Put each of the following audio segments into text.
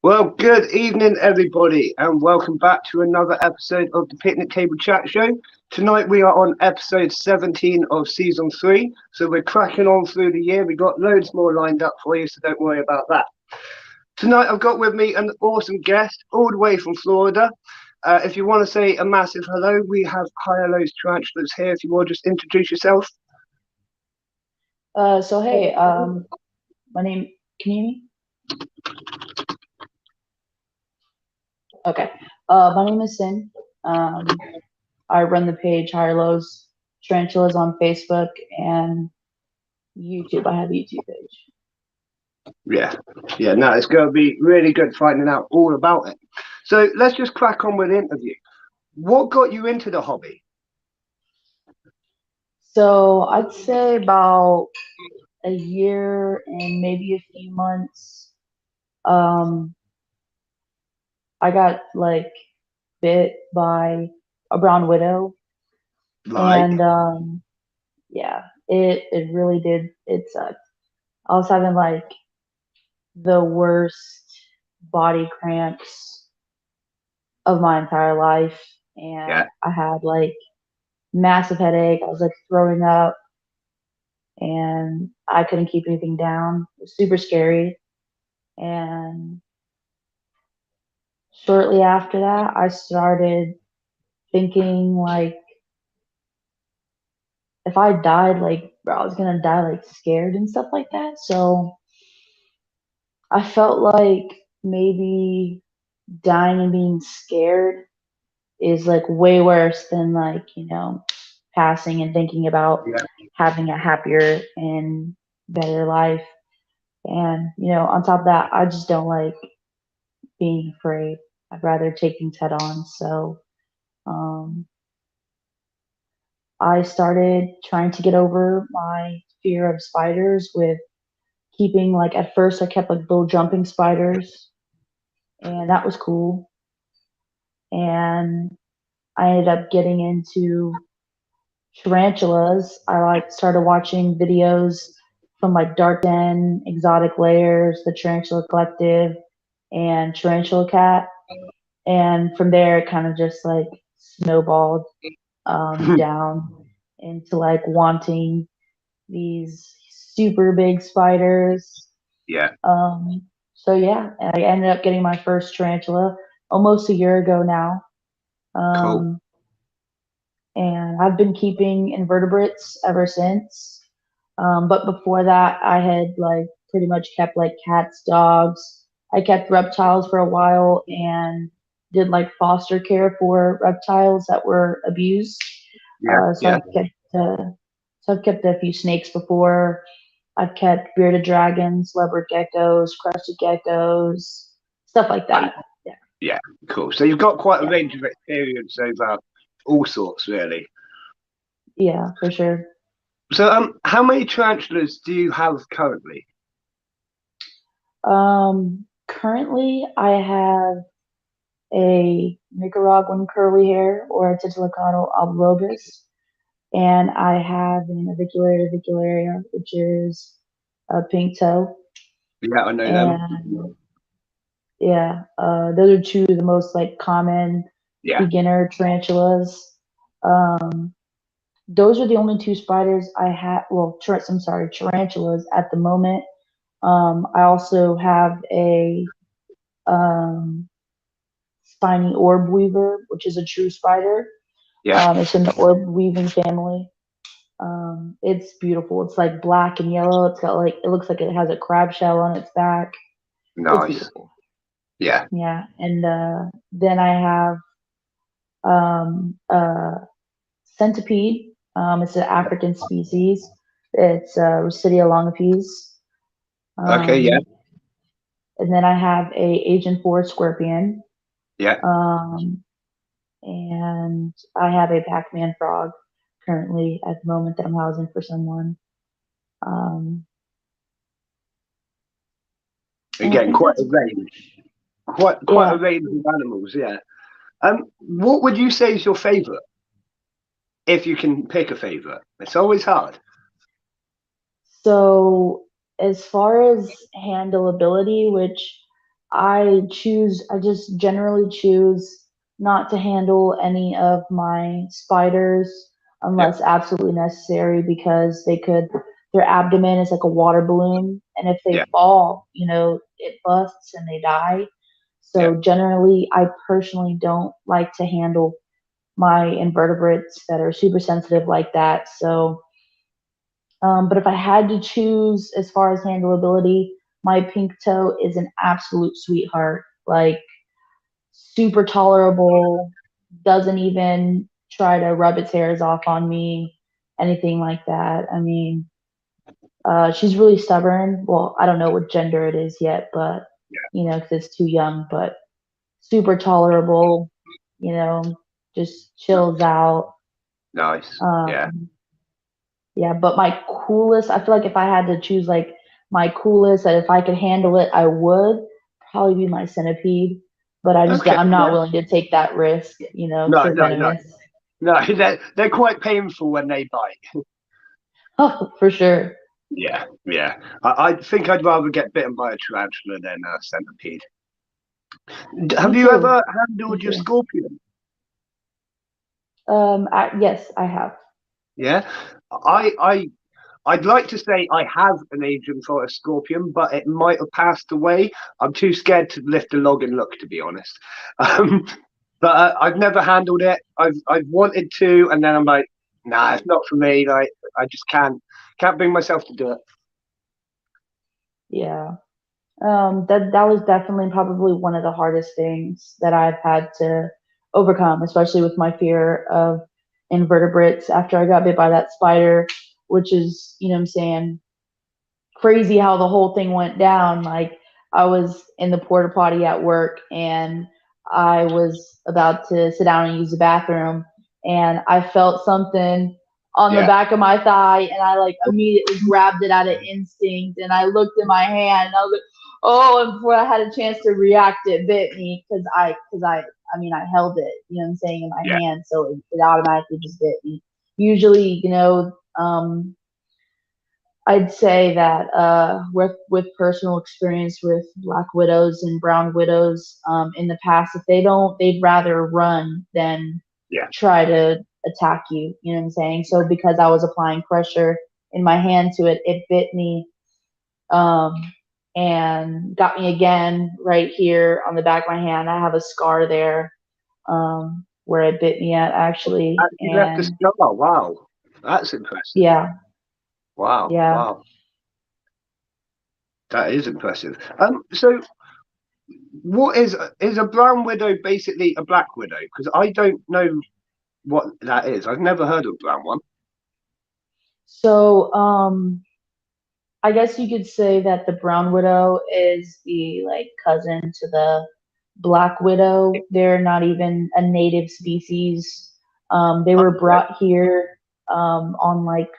Well, good evening, everybody, and welcome back to another episode of the Picnic Table Chat Show. Tonight we are on episode 17 of season 3, so we're cracking on through the year. We've got loads more lined up for you, so don't worry about that. Tonight I've got with me an awesome guest all the way from Florida. If you want to say a massive hello, we have Hello's Tarantulas here. If you want to just introduce yourself. Hey, my name, can you hear me? Okay. My name is Sin. I run the page Higher Lows Tarantulas on Facebook and YouTube. I have a YouTube page. Yeah, no, it's going to be really good finding out all about it. So let's just crack on with the interview. What got you into the hobby? So I'd say about a year and maybe a few months. I got bit by a brown widow, and yeah, it really did. It sucked. I was having the worst body cramps of my entire life, and I had massive headache. I was throwing up, and I couldn't keep anything down. It was super scary. And shortly after that, I started thinking if I died, I was gonna die scared and stuff like that. So I felt like maybe dying and being scared is way worse than passing and thinking about having a happier and better life. And on top of that, I just don't like being afraid. I'd rather take things head on. So I started trying to get over my fear of spiders with keeping like at first I kept like little jumping spiders, and that was cool. And I ended up getting into tarantulas. I like started watching videos from like Dark Den, Exotic Layers, the Tarantula Collective, and Tarantula Cat. And from there, it kind of just like snowballed down into like wanting these super big spiders. Yeah. So yeah, I ended up getting my first tarantula almost a year ago now. Cool. Um, and I've been keeping invertebrates ever since. But before that, I had like pretty much kept like cats, dogs. I kept reptiles for a while and did like foster care for reptiles that were abused. Yeah. So Yeah. I've kept a few snakes before. I've kept bearded dragons, leopard geckos, crested geckos, stuff like I, that. Yeah, yeah. Cool. So you've got quite a yeah, range of experience over all sorts, really. yeah, for sure. So, how many tarantulas do you have currently? Currently, I have a Nicaraguan curly hair or Titilacato oblongus, and I have an avicularia, which is a pink toe. Yeah, I know them. And yeah, those are two of the most like common Yeah. beginner tarantulas. Um, those are the only two spiders I have. Well, I'm sorry, tarantulas at the moment. I also have a um, spiny orb weaver, which is a true spider. Yeah. It's in the orb weaving family. It's beautiful. It's like black and yellow. It's got like it looks like it has a crab shell on its back. It's Nice. beautiful. Yeah. Yeah, and then I have a centipede. It's an African species. It's Ricidia longipes. Okay. Yeah. Um, and then I have a Asian forest scorpion. Yeah. Um, and I have a Pac-Man frog currently at the moment that I'm housing for someone. Um, and I Again, think quite that's a range. Quite a yeah. range of animals. Yeah. What would you say is your favourite? If you can pick a favourite, it's always hard. So as far as handleability, which I just generally choose not to handle any of my spiders Yeah. unless absolutely necessary because their abdomen is like a water balloon. And if they Yeah. fall, it busts and they die. Yeah. So generally, I personally don't like to handle my invertebrates that are super sensitive like that. So but if I had to choose as far as handleability, my pink toe is an absolute sweetheart. Like super tolerable, doesn't even try to rub its hairs off on me, anything like that. I mean, she's really stubborn. Well, I don't know what gender it is yet, but because it's too young, but super tolerable, you know, just chills out. Nice. Yeah. Um, Yeah, but my coolest, I feel like if I had to choose like my coolest, that if I could handle it, I would probably be my centipede. But Okay. I'm not Yeah. willing to take that risk, because No. they're No. No. venomous. No. They're quite painful when they bite. Oh, for sure. Yeah. Yeah. I think I'd rather get bitten by a tarantula than a centipede. Have Me you too. ever Me handled your too. scorpion? Yes, I have. Yeah. I. I. I'd like to say I have an agent for a scorpion, but it might have passed away. I'm too scared to lift a log and look, to be honest. Um, but I've never handled it. I've wanted to, and then I'm like, nah, it's not for me. Like I just can't bring myself to do it. Yeah. That was definitely probably one of the hardest things that I've had to overcome, especially with my fear of invertebrates after I got bit by that spider, which is, what I'm saying, crazy how the whole thing went down. Like I was in the porta potty at work and I was about to sit down and use the bathroom and I felt something on the Yeah. back of my thigh, and I like immediately grabbed it out of instinct, and I looked in my hand, and I was like, oh, and before I had a chance to react, it bit me I mean, I held it, you know what I'm saying, in my Yeah. hand, so it automatically just bit me. Usually, I'd say that with personal experience with black widows and brown widows in the past, if they'd rather run than Yeah. try to attack you. You know what I'm saying? So because I was applying pressure in my hand to it, it bit me um, and got me again right here on the back of my hand. I have a scar there where it bit me at actually, Actually left a and scar. Wow. That's impressive. yeah, Wow. yeah. Wow. That is impressive. So what is a brown widow basically a black widow? Because I don't know what that is. I've never heard of a brown one. So I guess you could say that the brown widow is the like cousin to the black widow. They're not even a native species. They were Okay. brought here on like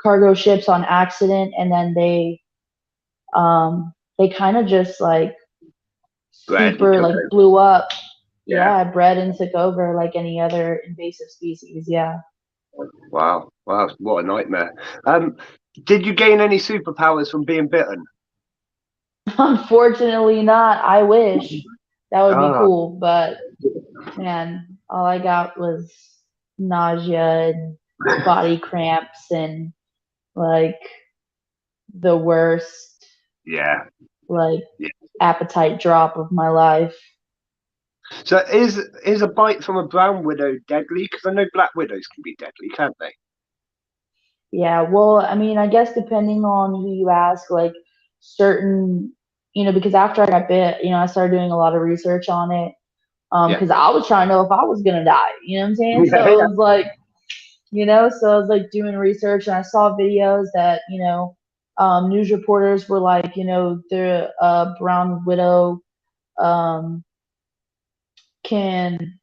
cargo ships on accident, and then they kind of just like Bread and super took like over. blew up. Yeah. Yeah, bred and took over like any other invasive species. Yeah. Wow. Wow. What a nightmare. Um, did you gain any superpowers from being bitten? Unfortunately, not. I wish that would be Ah, cool, but man, all I got was nausea and body cramps and like the worst yeah. like Yeah. appetite drop of my life. So is a bite from a brown widow deadly? Because I know black widows can be deadly, can't they? Yeah, well, I mean, I guess depending on who you ask, like certain, because after I got bit, I started doing a lot of research on it. Yeah. Because I was trying to know if I was gonna die, you know what I'm saying? So Yeah. it was like, so I was like doing research and I saw videos that, news reporters were like, the brown widow um, can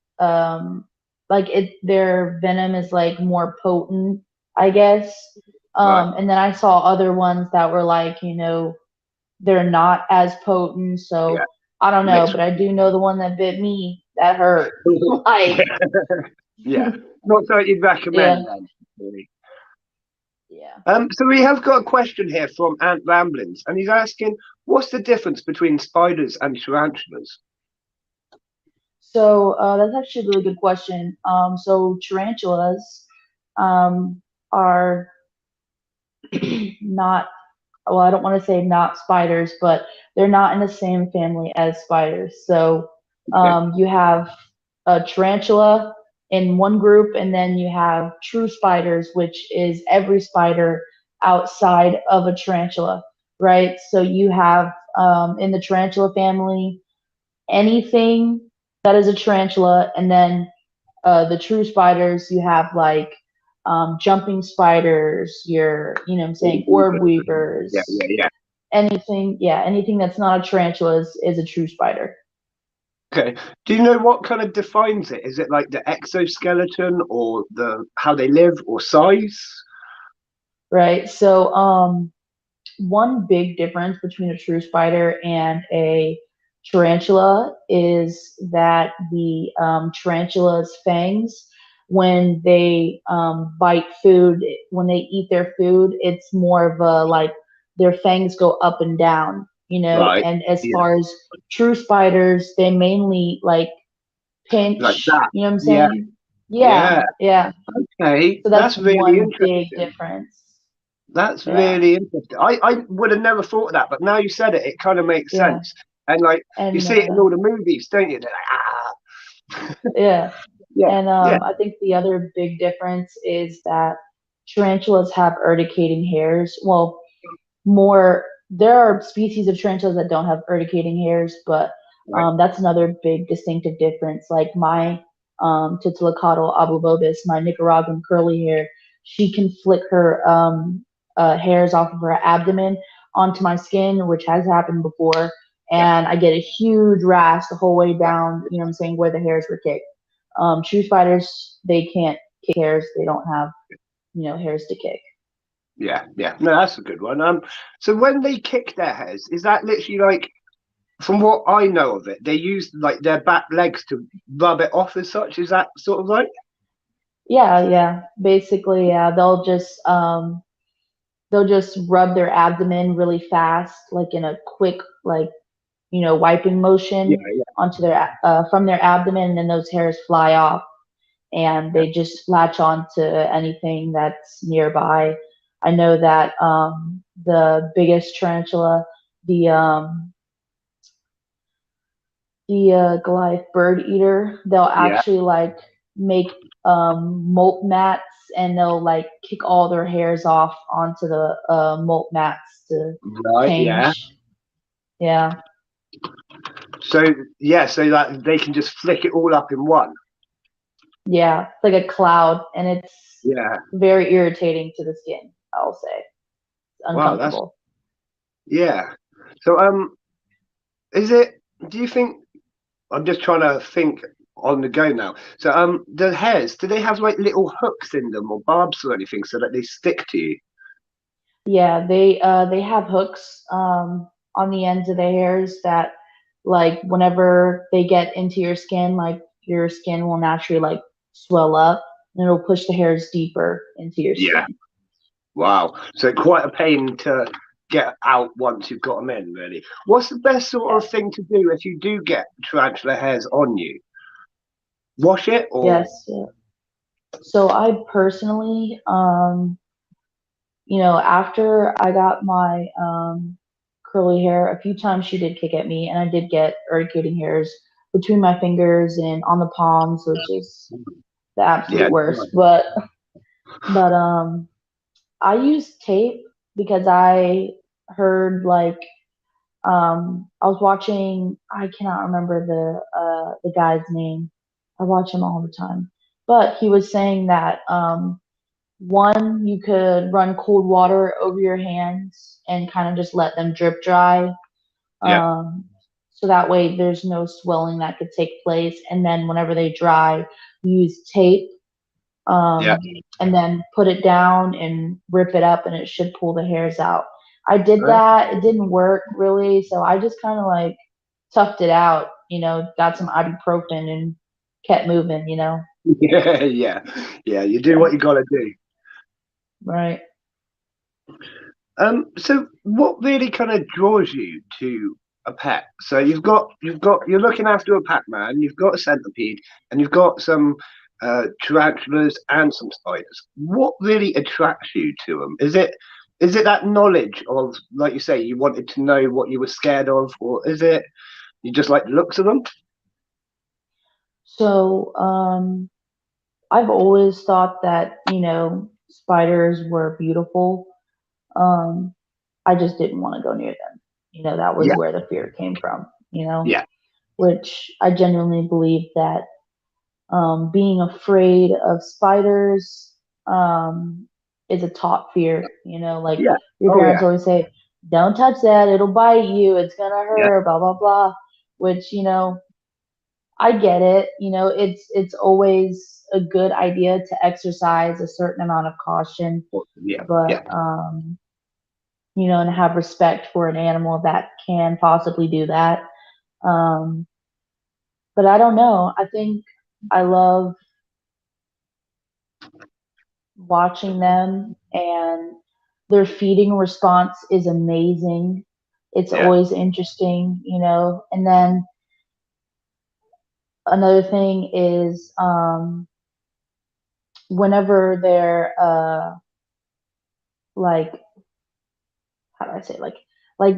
like their venom is like more potent, I guess. Right. And then I saw other ones that were like, they're not as potent. Yeah. So I don't know, Mixed. but I do know the one that bit me that hurt. Like, Yeah. Yeah. Not something you'd yeah, recommend then. Really. yeah. So we have got a question here from Ant Ramblings, and he's asking, what's the difference between spiders and tarantulas? So that's actually a really good question. So tarantulas um, are not, well, I don't want to say not spiders, but they're not in the same family as spiders. So Okay. you have a tarantula in one group, and then you have true spiders, which is every spider outside of a tarantula, right? So you have in the tarantula family anything that is a tarantula, and then the true spiders, you have like jumping spiders, you know what I'm saying, orb Yeah, weavers, yeah, yeah. anything that's not a tarantula is a true spider. Okay. Do you know what kind of defines it? Is it like the exoskeleton or the how they live or size? Right? So one big difference between a true spider and a tarantula is that the tarantula's fangs, when they bite food, when they eat their food, it's more of a like their fangs go up and down, Right. and as Yeah. far as true spiders, they mainly like Like pinch, that. you know what I'm Yeah. saying? Yeah, Yeah. yeah. Okay. So that's That's really one big interesting. difference. That's Yeah, really interesting. I would have never thought of that, but now you said it, it kind of makes yeah. sense. And like you And see it in all the movies, don't you? They're like, ah. yeah. Yeah. And Yeah. I think the other big difference is that tarantulas have urticating hairs. Well, there are species of tarantulas that don't have urticating hairs, but Right. that's another big distinctive difference. Like my Titilicatl abubobis, my Nicaraguan curly hair, she can flick her hairs off of her abdomen onto my skin, which has happened before, Yeah. and I get a huge rash the whole way down, you know what I'm saying, where the hairs were kicked. True spiders, they can't kick hairs, they don't have. hairs to kick. Yeah, yeah. No, that's a good one. So when they kick their hairs, is that literally like, from what I know of it, they use like their back legs to rub it off as such? Is that sort of right? Yeah, yeah. Basically, yeah, they'll just rub their abdomen really fast, like in a quick, like, wiping Yeah, motion yeah, onto from their abdomen, and then those hairs fly off, and yeah. they just latch on to anything that's nearby. I know that the biggest tarantula, the um, the Goliath bird eater, they'll Yeah, actually like make molt mats, and they'll like kick all their hairs off onto the molt mats to right, yeah. change. Yeah, So yeah, so that they can just flick it all up in one. yeah, it's like a cloud, and it's Yeah. very irritating to the skin. I'll say it's Wow, that's uncomfortable. yeah. So is it? Do you think? I'm just trying to think on the go now. So the hairs, do they have like little hooks in them or barbs or anything so that they stick to you? Yeah, they have hooks on the ends of the hairs that, like, whenever they get into your skin, like, your skin will naturally like swell up, and it'll push the hairs deeper into your Yeah. skin. Wow. So quite a pain to get out once you've got them in, really. What's the best sort Yeah. of thing to do if you do get tarantula hairs on you? Wash it or Yes. Yeah. So I personally, after I got my curly hair, a few times she did kick at me, and I did get urticating hairs between my fingers and on the palms, which is the yeah. absolute worst. But I use tape because I heard, like, I was watching, I cannot remember the guy's name. I watch him all the time. But he was saying that one, you could run cold water over your hands and kind of just let them drip dry. Yeah. Um, so that way there's no swelling that could take place. And then whenever they dry, use tape, Yeah. and then put it down and rip it up, and it should pull the hairs out. I did Uh, that. It didn't work really, so I just kind of like toughed it out, got some ibuprofen and kept moving. yeah, yeah. Yeah, you do Yeah, what you gotta do. right. So what really kind of draws you to a pet? So you're looking after a Pac-Man, you've got a centipede, and you've got some tarantulas and some spiders. What really attracts you to them? Is it that knowledge of, like you say, you wanted to know what you were scared of, or is it you just like the looks of them? So, I've always thought that, spiders were beautiful. Um, I just didn't want to go near them. That was Yeah, where the fear came from, yeah, which I genuinely believe that being afraid of spiders is a taught fear. Like yeah. your Oh parents yeah, always say, don't touch that, it'll bite you, it's going to yeah, hurt, blah, blah, blah. Which, I get it. It's always a good idea to exercise a certain amount of caution, yeah, but yeah. and have respect for an animal that can possibly do that. Um, but I don't know. I think I love watching them, and their feeding response is amazing. It's Yeah. always interesting. And then another thing is whenever they're like, how do I say, like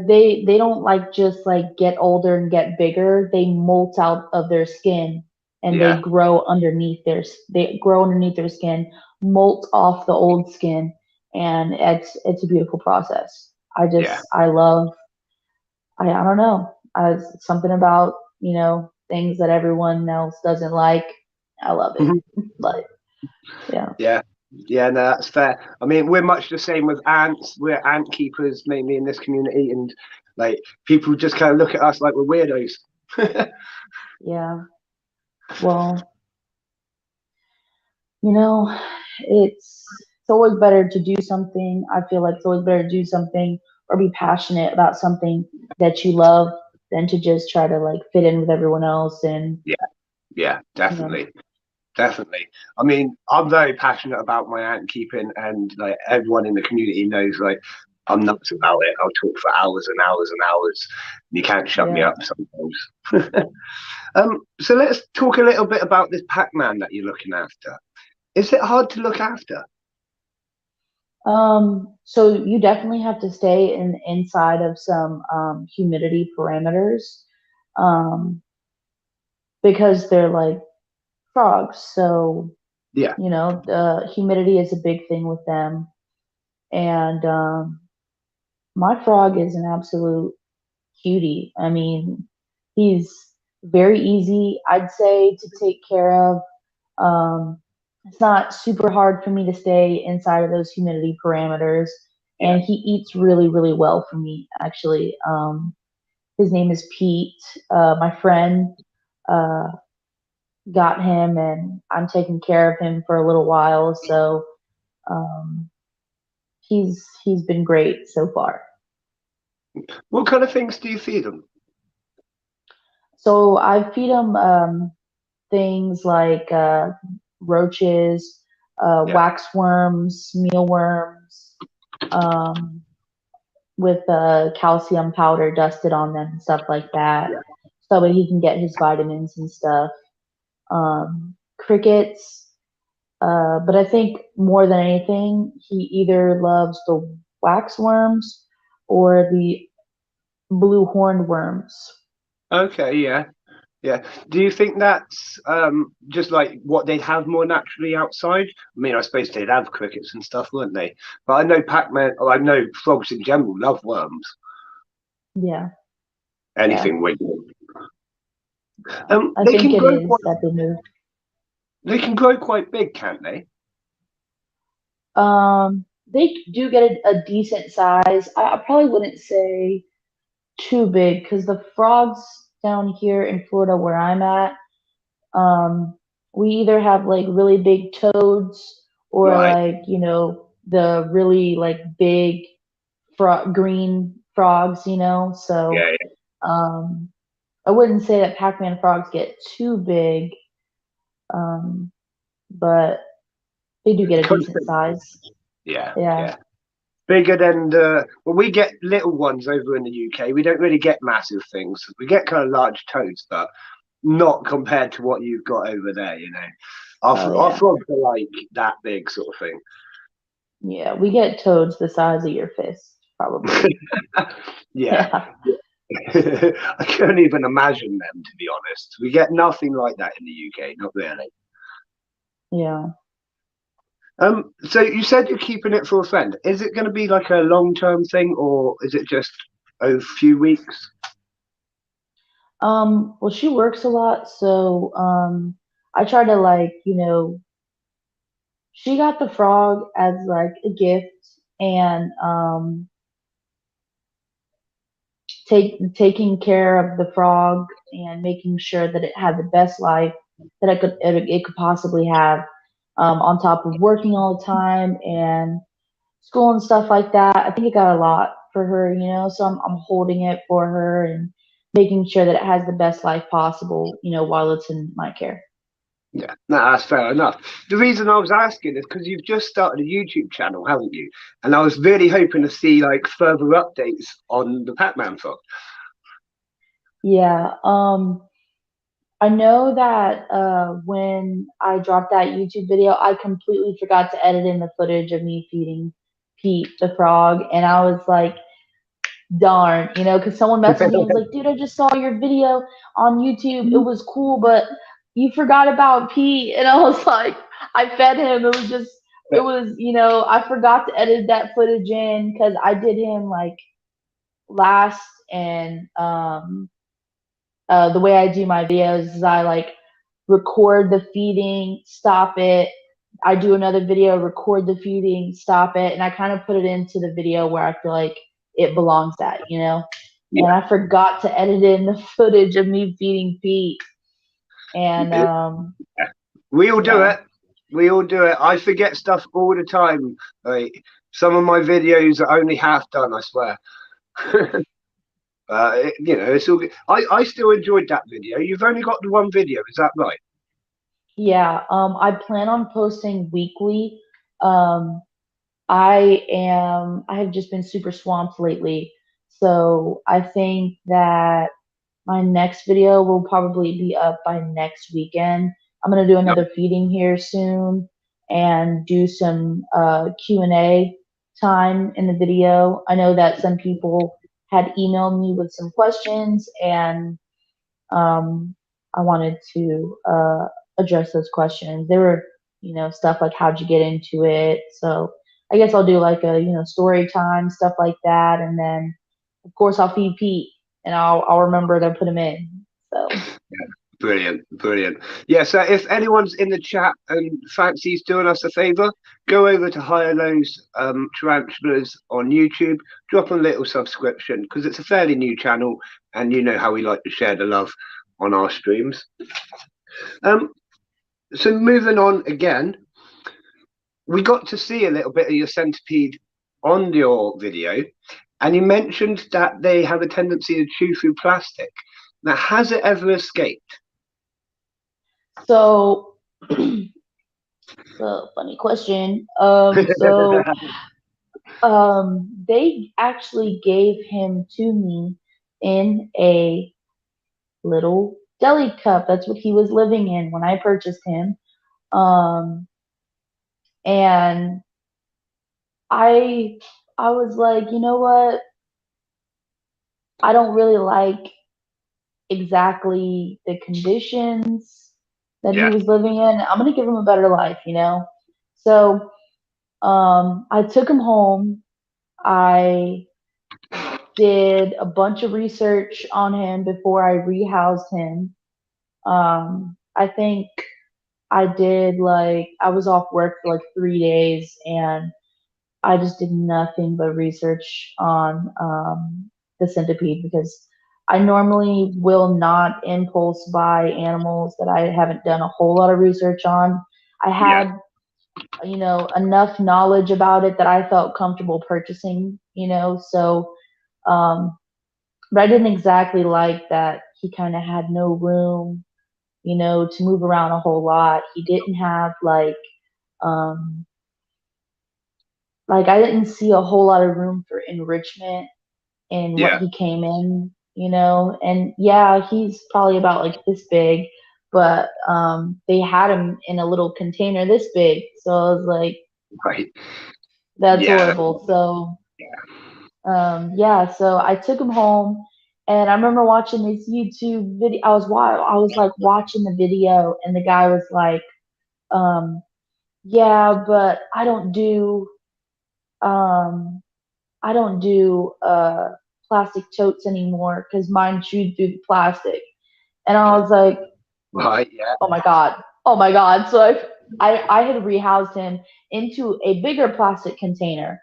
they don't like just like get older and get bigger. They molt out of their skin, and Yeah, they grow underneath their skin, molt off the old skin, and it's a beautiful process. yeah. I love, I don't know, something about things that everyone else doesn't like. I love it. Like, yeah, Yeah, yeah, no, that's fair. I mean, we're much the same with ants. We're ant keepers mainly in this community, and like people just kind of look at us like we're weirdos. yeah. Well, you know, it's it's always better to do something. I feel like it's always better to do something or be passionate about something that you love than to just try to like fit in with everyone else and Yeah, yeah, you know. definitely. Definitely. I mean, I'm very passionate about my ant keeping, and like everyone in the community knows, like I'm nuts about it. I'll talk for hours and hours and hours. You can't shut me Yeah. up sometimes. So let's talk a little bit about this Pac-Man that you're looking after. Is it hard to look after? So you definitely have to stay inside of some humidity parameters, um, because they're like frogs. So, Yeah, the humidity is a big thing with them. And my frog is an absolute cutie. I mean, he's very easy, I'd say, to take care of. Um, it's not super hard for me to stay inside of those humidity parameters. yeah. And he eats really, really well for me, actually. His name is Pete. My friend uh, got him, and I'm taking care of him for a little while. So um, he's been great so far. What kind of things do you feed them? So I feed him things like roaches, Yeah, wax worms, mealworms, um, with calcium powder dusted on them and stuff like that, yeah. so that he can get his vitamins and stuff. Crickets, but I think more than anything, he either loves the wax worms or the blue horned worms. Okay, yeah. Yeah. Do you think that's just like what they'd have more naturally outside? I mean, I suppose they'd have crickets and stuff, wouldn't they? But I know Pac-Man, or I know frogs in general love worms. Yeah, yeah. Anything wiggling. I They think can it grow is quite. that they move. They can grow quite big, can't they? They do get a decent size. I probably wouldn't say too big because the frogs down here in Florida where I'm at, we either have like really big toads or Right. like, the really like big green frogs, so Yeah. um, I wouldn't say that Pac-Man frogs get too big, um, but they do get a Yeah. decent size. Yeah. Yeah. Yeah. Bigger than the. Well, we get little ones over in the UK. We don't really get massive things. We get kind of large toads, but not compared to what you've got over there. Oh Our yeah. frogs are like that big, sort of thing. Yeah, we get toads the size of your fist, probably. Yeah. Yeah. I can't even imagine them, to be honest. We get nothing like that in the UK, not really. Yeah. So you said you're keeping it for a friend. Is it going to be like a long-term thing, or is it just a few weeks? Well, she works a lot, so I try to like, she got the frog as like a gift, and taking care of the frog and making sure that it had the best life that it could possibly have, on top of working all the time and school and stuff like that. I think it got a lot for her, so I'm holding it for her and making sure that it has the best life possible, while it's in my care. Yeah, no, that's fair enough. The reason I was asking is because you've just started a YouTube channel, haven't you? And I was really hoping to see like further updates on the Pac-Man frog. Yeah. I know that when I dropped that YouTube video, I completely forgot to edit in the footage of me feeding Pete the frog, and I was like, darn, because someone messaged me and was like, dude, I just saw your video on YouTube. It was cool, but you forgot about Pete. And I was like, I fed him. I forgot to edit that footage in because I did him like last. And the way I do my videos is I like record the feeding, stop it. I do another video, record the feeding, stop it, and I kind of put it into the video where I feel like it belongs at. And Yeah, I forgot to edit in the footage of me feeding Pete. And we'll do yeah, it. We all do it. I forget stuff all the time. Like some of my videos are only half done, I swear. It's all good. I still enjoyed that video. You've only got the one video, is that right? Yeah, I plan on posting weekly. Um, I have just been super swamped lately. So I think that my next video will probably be up by next weekend. I'm gonna do Yep. another feeding here soon and do some Q&A time in the video. I know that some people had emailed me with some questions, and um, I wanted to address those questions. They were, stuff like how'd you get into it. So I guess I'll do like a story time, stuff like that, and then of course I'll feed Pete, and I'll remember to put him in. So Brilliant, brilliant. Yeah, so if anyone's in the chat and fancies doing us a favour, go over to Higher Lows Tarantulas on YouTube, drop a little subscription because it's a fairly new channel and you know how we like to share the love on our streams. Um, so moving on again, we got to see a little bit of your centipede on your video, and you mentioned that they have a tendency to chew through plastic. Now, has it ever escaped? so funny question. They actually gave him to me in a little deli cup. That's what he was living in when I purchased him. Um, and I I was like, you know what? I don't really like exactly the conditions that he Yeah, was living in. I'm gonna give him a better life. So I took him home. I did a bunch of research on him before I rehoused him. I think I was off work for like 3 days, and I just did nothing but research on the centipede because I normally will not impulse buy animals that I haven't done a whole lot of research on. I yeah, had, enough knowledge about it that I felt comfortable purchasing. So, um, but I didn't exactly like that he kind of had no room, to move around a whole lot. He didn't have um, like I didn't see a whole lot of room for enrichment in what yeah. he came in. And yeah, he's probably about like this big, but they had him in a little container this big. So I was like, Right. that's Yeah. horrible. So yeah, so I took him home, and I remember watching this YouTube video. I was like watching the video, and the guy was like, yeah, but um I don't do plastic totes anymore because mine chewed through the plastic. And I was like, Right. Yeah. oh my god, oh my god. So I had rehoused him into a bigger plastic container.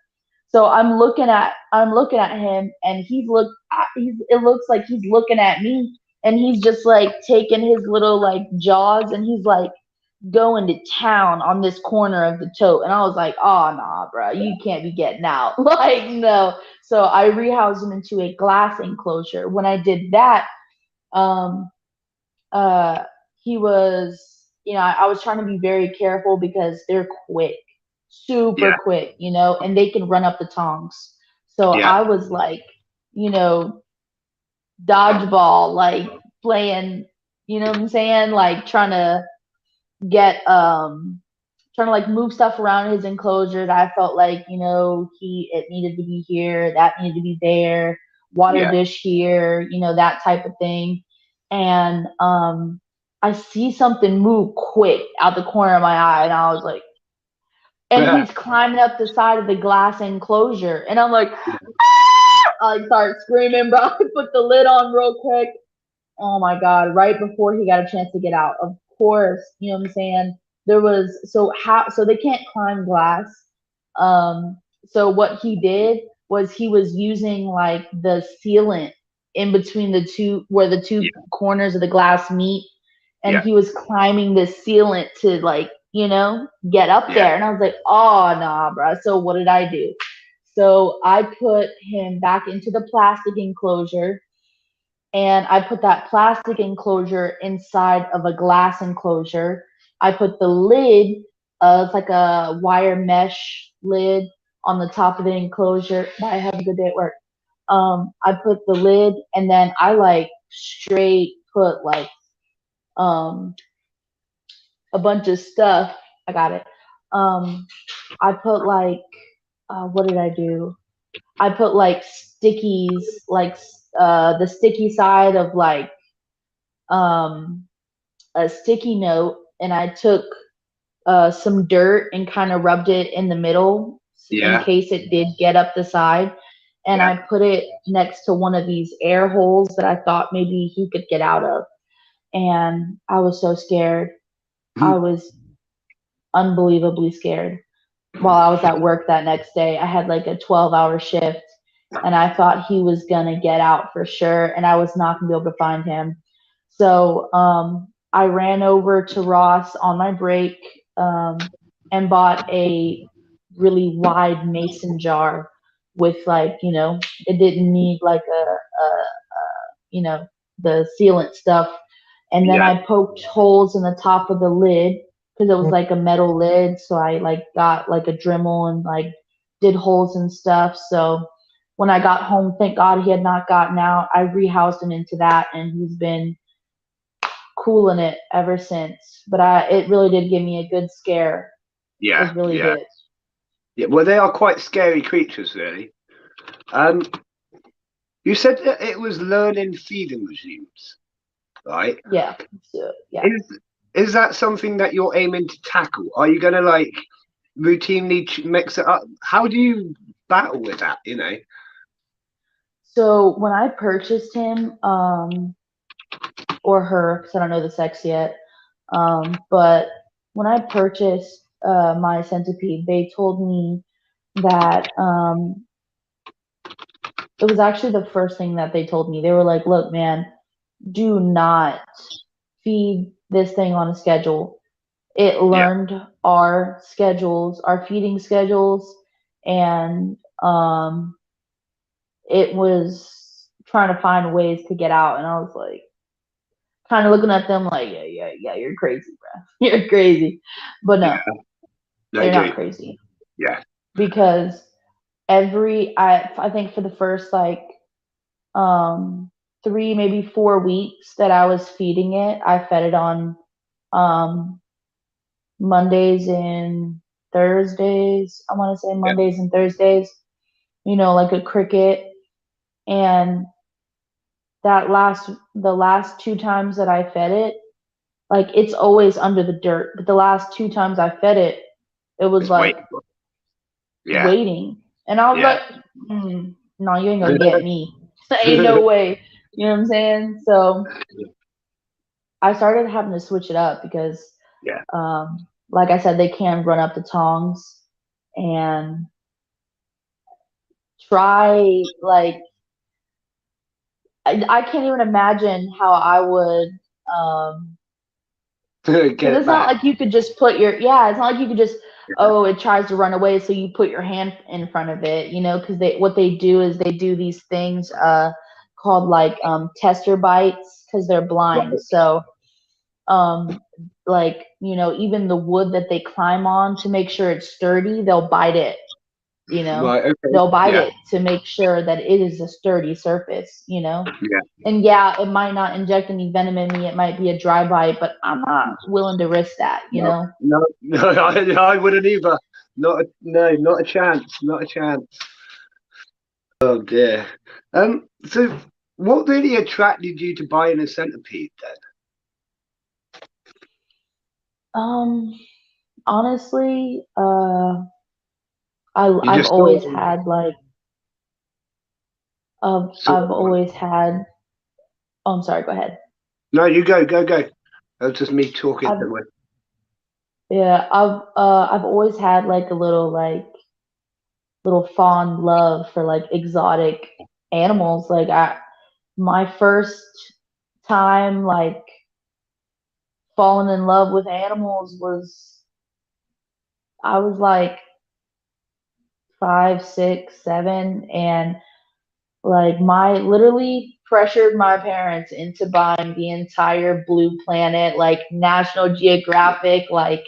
So I'm looking at him, and it looks like he's looking at me, and he's just like taking his little like jaws, and he's like going to town on this corner of the tote. And I was like, oh nah, bro, you can't be getting out. Like, no. So I rehoused him into a glass enclosure. When I did that, um uh he was, I was trying to be very careful because they're quick, super Yeah. quick, and they can run up the tongs. So Yeah. I was like, you know, dodgeball, like playing, you know what I'm saying? Like get trying to like move stuff around his enclosure that I felt like, it needed to be here, that needed to be there, water Yeah. dish here, that type of thing. And I see something move quick out the corner of my eye, and I was like, and Yeah. he's climbing up the side of the glass enclosure, and I'm like, ah! I like start screaming, bro. I put the lid on real quick. Oh my god, right before he got a chance to get out. Of course, you know what I'm saying? There was so they can't climb glass. So what he did was he was using like the sealant in between the two where the two Yeah. corners of the glass meet, and Yeah. he was climbing the sealant to like get up Yeah. there. And I was like, oh, nah, bro. So what did I do? So I put him back into the plastic enclosure, and I put that plastic enclosure inside of a glass enclosure. I put the lid, it's like a wire mesh lid on the top of the enclosure. Bye, have a good day at work. I put the lid, and then I like straight put like um a bunch of stuff. I got it. I put like what did I do? I put like stickies, like the sticky side of like um a sticky note, and I took some dirt and kind of rubbed it in the middle in Yeah. case it did get up the side. And Yeah. I put it next to one of these air holes that I thought maybe he could get out of. And I was so scared. I was unbelievably scared while I was at work that next day. I had like a 12-hour shift, and I thought he was going to get out for sure, and I was not going to be able to find him. So I ran over to Ross on my break, and bought a really wide mason jar with like, it didn't need like you know, the sealant stuff. And then Yeah. I poked holes in the top of the lid because it was like a metal lid. So I like got like a Dremel and like did holes and stuff. So when I got home, thank God he had not gotten out. I rehoused him into that, and he's been cooling it ever since. But it really did give me a good scare. Yeah. It really Yeah. did. Yeah. Well, they are quite scary creatures, really. Um, you said that it was learning feeding regimes, right? Yeah. So, yeah. Is that something that you're aiming to tackle? Are you going to like routinely mix it up? How do you battle with that? So when I purchased him, or her, because I don't know the sex yet, but when I purchased my centipede, they told me that it was actually the first thing that they told me. They were like, "Look, man, do not feed this thing on a schedule. It Yeah. learned our schedules, our feeding schedules, and it was trying to find ways to get out." And I was like, kind of looking at them like, yeah, yeah, yeah, you're crazy, bro. You're crazy. But no, Yeah. I they're do. not crazy, Yeah. because I think for the first like um 3 maybe 4 weeks that I was feeding it, I fed it on um Mondays and Thursdays. I want to say Yeah. Mondays and Thursdays, like a cricket. And the last two times that I fed it, like it's always under the dirt. But the last two times I fed it, it was It's like waiting. Yeah. waiting. And I was Yeah. like, no, you ain't gonna get me. Ain't no way. You know what I'm saying? So I started having to switch it up because, Yeah. like I said, they can run up the tongs and try, like, I can't even imagine how I would, Get because it it's not back. like you could just it's not like you could just, oh, it tries to run away, so you put your hand in front of it, because what they do is they do these things called like tester bites, because they're blind. Right. So um like, even the wood that they climb on to make sure it's sturdy, they'll bite it, you know. Right. Okay. They'll bite Yeah. it to make sure that it is a sturdy surface, Yeah. and yeah, it might not inject any venom in me. It might be a dry bite, but I'm not willing to risk that, No. No. No. I wouldn't either. No. Not a chance. Not a chance. Oh dear. So, what really attracted you to buying a centipede then? Um, honestly, You I've just thought. always had like, Sort I've of, always had. Oh, I'm sorry. Go ahead. no, you go. Go. Go. That's just me talking. I've Don't worry. Yeah, I've always had like a little fond love for like exotic animals. Like my first time like falling in love with animals was I was like 5, 6, 7, and like my literally pressured my parents into buying the entire Blue Planet, like National Geographic, like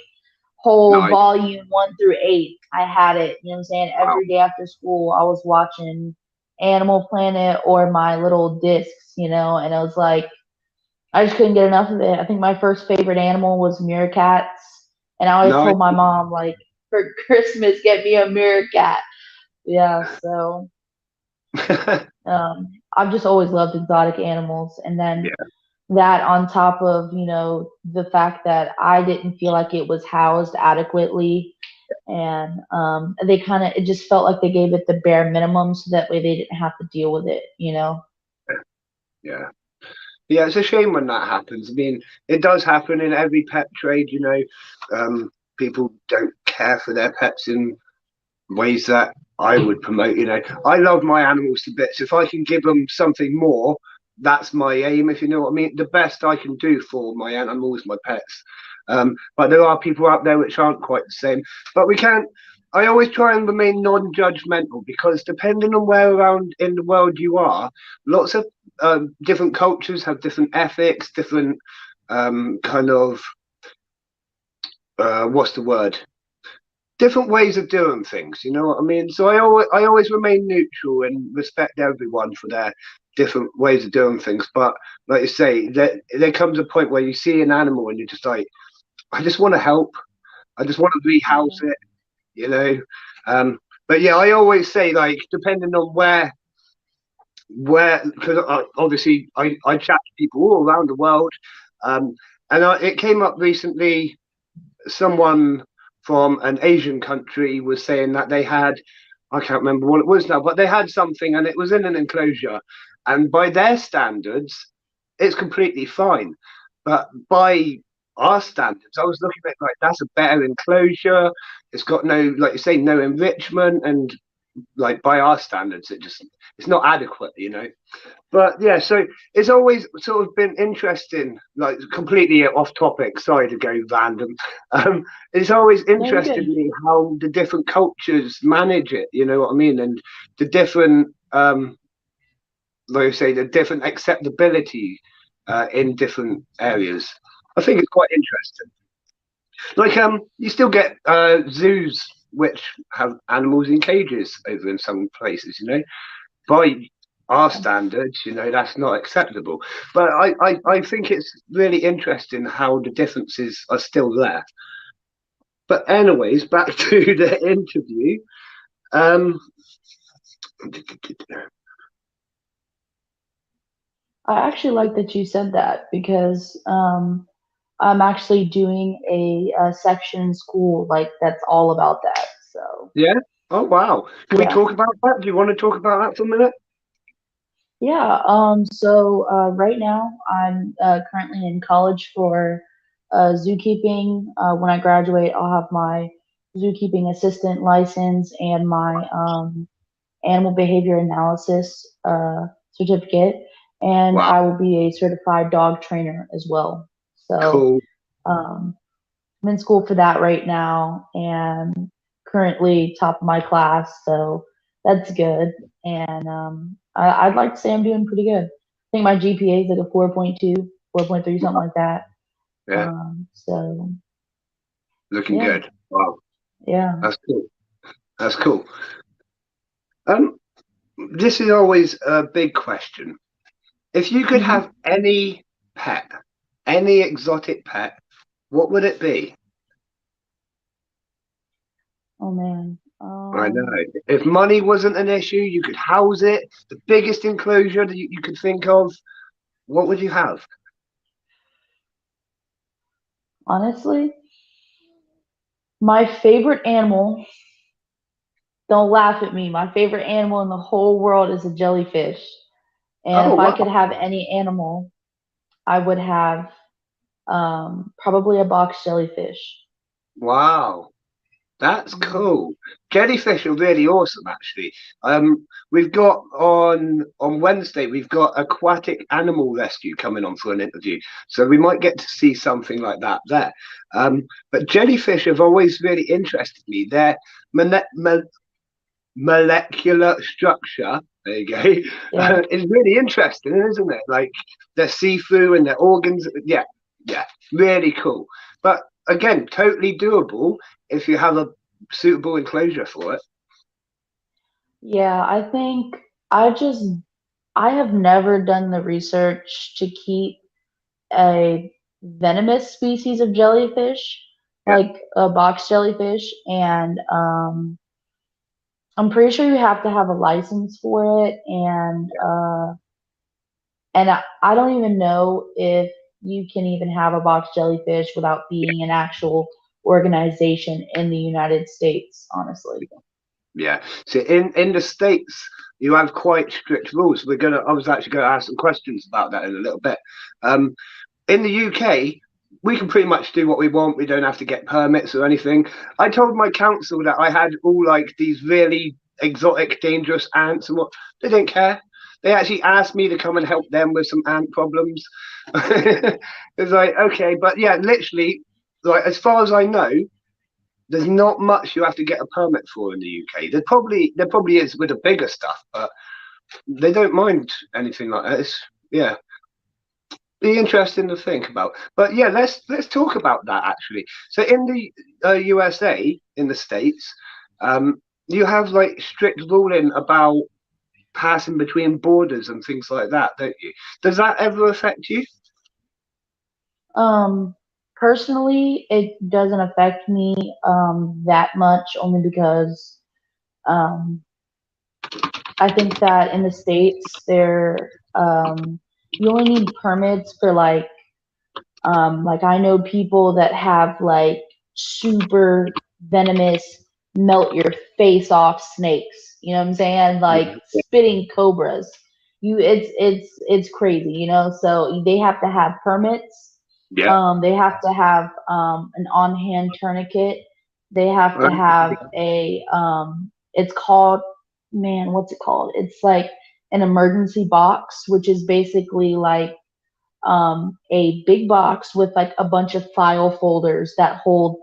whole Nice. volume 1 through 8. I had it, you know what I'm saying? Wow. Every day after school, I was watching Animal Planet or my little discs, and it was like, I just couldn't get enough of it. I think my first favorite animal was meerkats. And I always Nice. told my mom, like, for Christmas, get me a meerkat. Yeah, so I've just always loved exotic animals. And then Yeah. that on top of, the fact that I didn't feel like it was housed adequately. And they kind of, it just felt like they gave it the bare minimum so that way they didn't have to deal with it. Yeah. Yeah, it's a shame when that happens. I mean, it does happen in every pet trade, you know. People don't care for their pets in ways that I would promote, you know. I love my animals to bits. If I can give them something more, that's my aim, if you know what I mean. The best I can do for my animals, my pets. But there are people out there which aren't quite the same. But we can't. I always try and remain non-judgmental because depending on where around in the world you are, lots of different cultures have different ethics, different kind of what's the word? Different ways of doing things. You know what I mean? So I always remain neutral and respect everyone for their different ways of doing things. But like you say, there comes a point where you see an animal and you're just like, I just want to help. I just want to rehouse Yeah. it. You know. But yeah, I always say like depending on where because obviously I chat to people all around the world, and it came up recently. Someone from an Asian country was saying that they had, I can't remember what it was now, but they had something and it was in an enclosure. And by their standards, it's completely fine. But by our standards, I was looking at it like that's a better enclosure. It's got no, like you say, no enrichment. And like by our standards, it's not adequate, you know. But yeah, so it's always sort of been interesting, like completely off topic, sorry to go random. It's always No, you're interested good. me how the different cultures manage it, you know what I mean? And the different, like I say, the different acceptability in different areas. I think it's quite interesting. Like, you still get zoos which have animals in cages over in some places, you know? By our Yeah. standards, you know, that's not acceptable. But I think it's really interesting how the differences are still there. But anyways, back to the interview. Um, I actually like that you said that because I'm actually doing a section in school like that's all about that. So yeah. Oh wow. Can we yeah, talk about that? Do you want to talk about that for a minute? yeah. So right now I'm currently in college for zookeeping. When I graduate, I'll have my zookeeping assistant license and my animal behavior analysis certificate, and Wow. I will be a certified dog trainer as well. So Cool. um, I'm in school for that right now and currently top of my class, so that's good. And I'd like to say I'm doing pretty good. I think my GPA is like a 4.2, 4.3, something like that. Yeah. So Looking yeah, good. Wow. yeah. That's cool. That's cool. Um, this is always a big question. If you could Hmm. have any pet, any exotic pet, what would it be? Oh man. I know. If money wasn't an issue, you could house it, the biggest enclosure that you could think of. What would you have? Honestly, my favorite animal, don't laugh at me. My favorite animal in the whole world is a jellyfish. And Oh, if I wow. could have any animal, I would have probably a box jellyfish. Wow. That's Mhm. cool. Jellyfish are really awesome, actually. We've got on Wednesday, we've got aquatic animal rescue coming on for an interview, so we might get to see something like that there. But jellyfish have always really interested me. Their mone- mo- molecular structure, there you go, Yeah. is really interesting, isn't it? Like their see-through and their organs. Yeah, yeah, really cool. But again, totally doable if you have a suitable enclosure for it. Yeah, I think I just I have never done the research to keep a venomous species of jellyfish, Yeah, like a box jellyfish, and I'm pretty sure you have to have a license for it, and I don't even know if you can even have a box jellyfish without being an actual organization in the United States, honestly. yeah. So in the States, you have quite strict rules. I was actually gonna ask some questions about that in a little bit. Um, in the UK, we can pretty much do what we want. We don't have to get permits or anything. I told my council that I had all like these really exotic, dangerous ants, and what they didn't care. They actually asked me to come and help them with some ant problems. It's like okay, but yeah, literally, like as far as I know, there's not much you have to get a permit for in the UK. There probably is with the bigger stuff, but they don't mind anything like that. Yeah, be interesting to think about. But yeah, let's talk about that actually. So in the USA, in the States, you have like strict ruling about passing between borders and things like that, don't you? Does that ever affect you? Um, Personally, it doesn't affect me that much, only because um, I think that in the states, you only need permits for like I know people that have like super venomous, melt your face off snakes. You know what I'm saying? Like Yeah, spitting cobras. It's crazy, you know. So they have to have permits. yeah, They have to have an on-hand tourniquet. They have to have it's called, man, what's it called? It's like an emergency box, which is basically like a big box with like a bunch of file folders that hold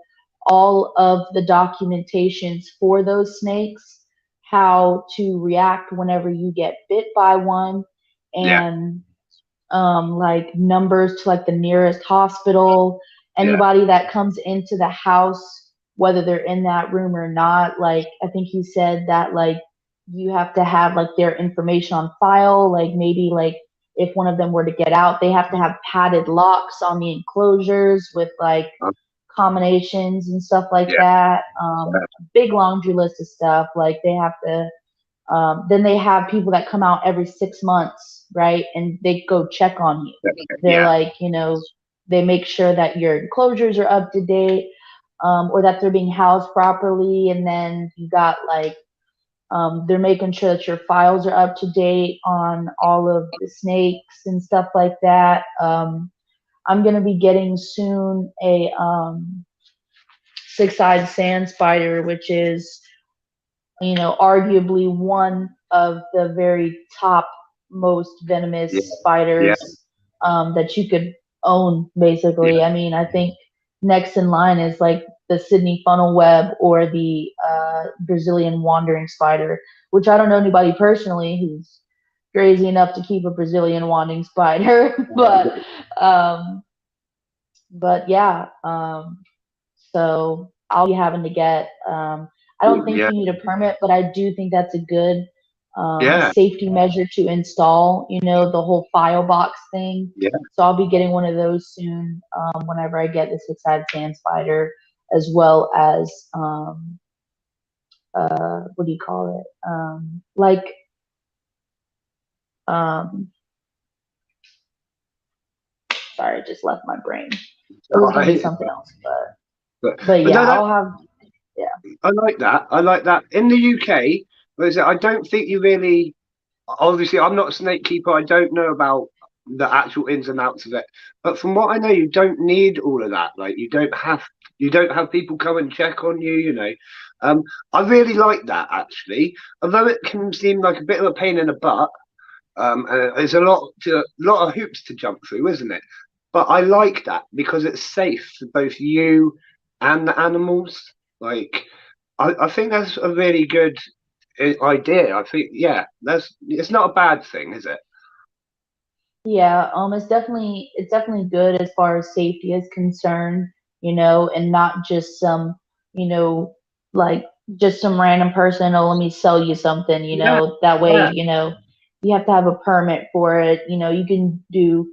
all of the documentations for those snakes, how to react whenever you get bit by one, yeah, and like numbers to like the nearest hospital, yeah, anybody that comes into the house, whether they're in that room or not. Like I think he said that like you have to have like their information on file, like maybe like if one of them were to get out, they have to have padded locks on the enclosures with like combinations and stuff like yeah, that. A big laundry list of stuff. Like they have to then they have people that come out every 6 months, right? And they go check on you. They're yeah, like, they make sure that your enclosures are up to date, or that they're being housed properly. And then you got like, they're making sure that your files are up to date on all of the snakes and stuff like that. I'm going to be getting soon a six-eyed sand spider, which is arguably one of the very top most venomous yeah, yeah, spiders that you could own, yeah. basically. I mean, I think next in line is like the Sydney funnel web or the Brazilian wandering spider, which I don't know anybody personally who's crazy enough to keep a Brazilian wandering spider, um, but yeah, so I'll be having to get. I don't think Yeah, you need a permit, but I do think that's a good yeah, safety measure to install. The whole file box thing. yeah. So I'll be getting one of those soon. Whenever I get the six-eyed sand spider, as well as what do you call it? Like um, sorry, it just left my brain. It was gonna be Right. something else, but But yeah, no, that I'll have yeah. I like that. I like that. In the UK, I don't think you really. Obviously, I'm not a snake keeper. I don't know about the actual ins and outs of it. But from what I know, you don't need all of that. Like, you don't have. You don't have people come and check on you. I really like that actually. Although it can seem like a bit of a pain in the butt. There's a lot of hoops to jump through, isn't it? But I like that because it's safe for both you and the animals. Like, I think that's a really good idea. I think, yeah, it's not a bad thing, is it? Yeah, it's definitely good as far as safety is concerned, and not just some, you know, like just some random person, oh, let me sell you something, Yeah, that way, yeah, you have to have a permit for it. You can do,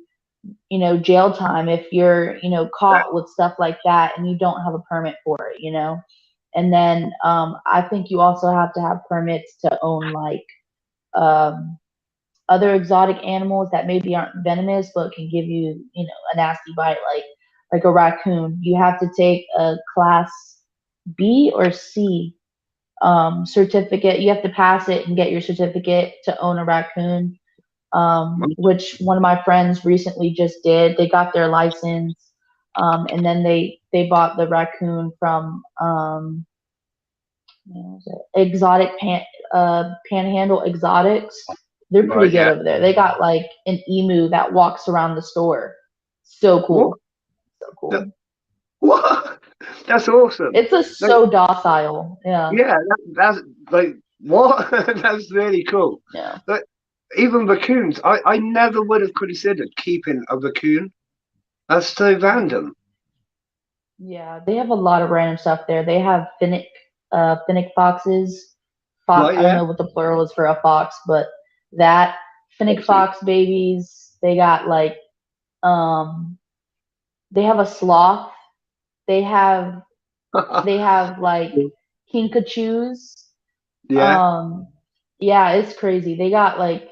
jail time if you're, caught with stuff like that and you don't have a permit for it. And then I think you also have to have permits to own like um other exotic animals that maybe aren't venomous but can give you, a nasty bite, like a raccoon. You have to take a class B or C certificate. You have to pass it and get your certificate to own a raccoon. Which one of my friends recently just did. They got their license, and then they bought the raccoon from what was it? Panhandle Exotics. They're pretty right, good yeah. over there. They got like an emu that walks around the store. So What? cool. So Th- cool. What? That's awesome. It's a Like, so docile. Yeah. yeah, that's like what? That's really cool. Yeah. Like, even raccoons, I never would have considered keeping a raccoon. That's so random. Yeah. They have a lot of random stuff there. They have finnick foxes. Right, I don't yeah. know what the plural is for a fox, but that finnick Foxy. fox babies. They got like um they have a sloth. They have like kinkajous. Yeah. Um, yeah, it's crazy. They got like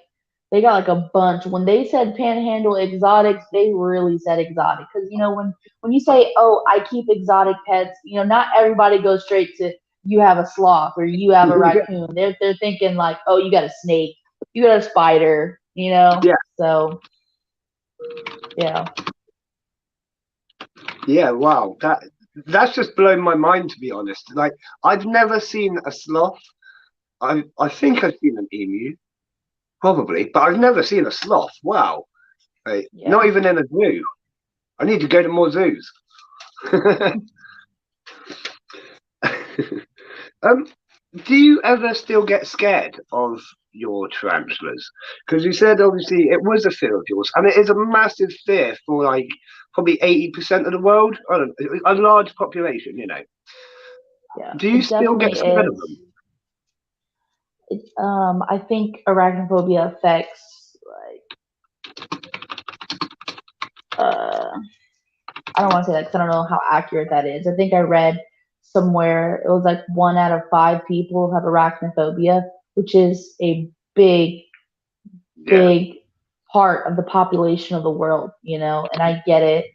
a bunch. When they said Panhandle Exotics, they really said exotic because when you say, "Oh, I keep exotic pets," not everybody goes straight to you have a sloth or you have a Yeah. raccoon. They're thinking like, "Oh, you got a snake, you got a spider," Yeah. So yeah, Yeah. Wow. That's just blown my mind to be honest. Like I've never seen a sloth. I think I've seen an emu, probably, but I've never seen a sloth. Wow. Like, not yeah. even in a zoo. I need to go to more zoos. um, do you ever still get scared of your tarantulas? Because you said obviously it was a fear of yours, and it is a massive fear for like probably 80% of the world. I don't know, a large population. Yeah, Do you it still get definitely scared of is. them? I think arachnophobia affects like uh I don't want to say that because I don't know how accurate that is. I think I read somewhere it was like 1 out of 5 people have arachnophobia, which is a big, Yeah, big part of the population of the world, and I get it.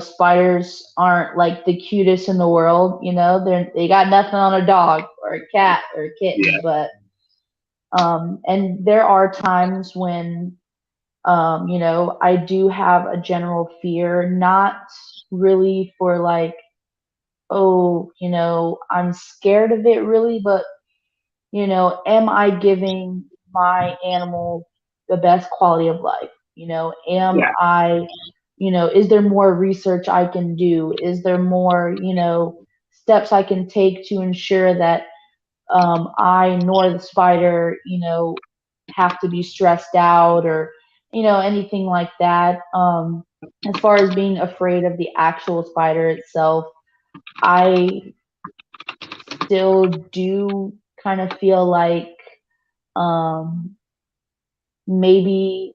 Spiders aren't like the cutest in the world, they got nothing on a dog or a cat or a kitten, yeah, but and there are times when I do have a general fear, not really for like, oh, I'm scared of it really, but, am I giving my animal the best quality of life? Am yeah. I, is there more research I can do? Is there more, steps I can take to ensure that I nor the spider, have to be stressed out or, anything like that. As far as being afraid of the actual spider itself, I still do kind of feel like um, maybe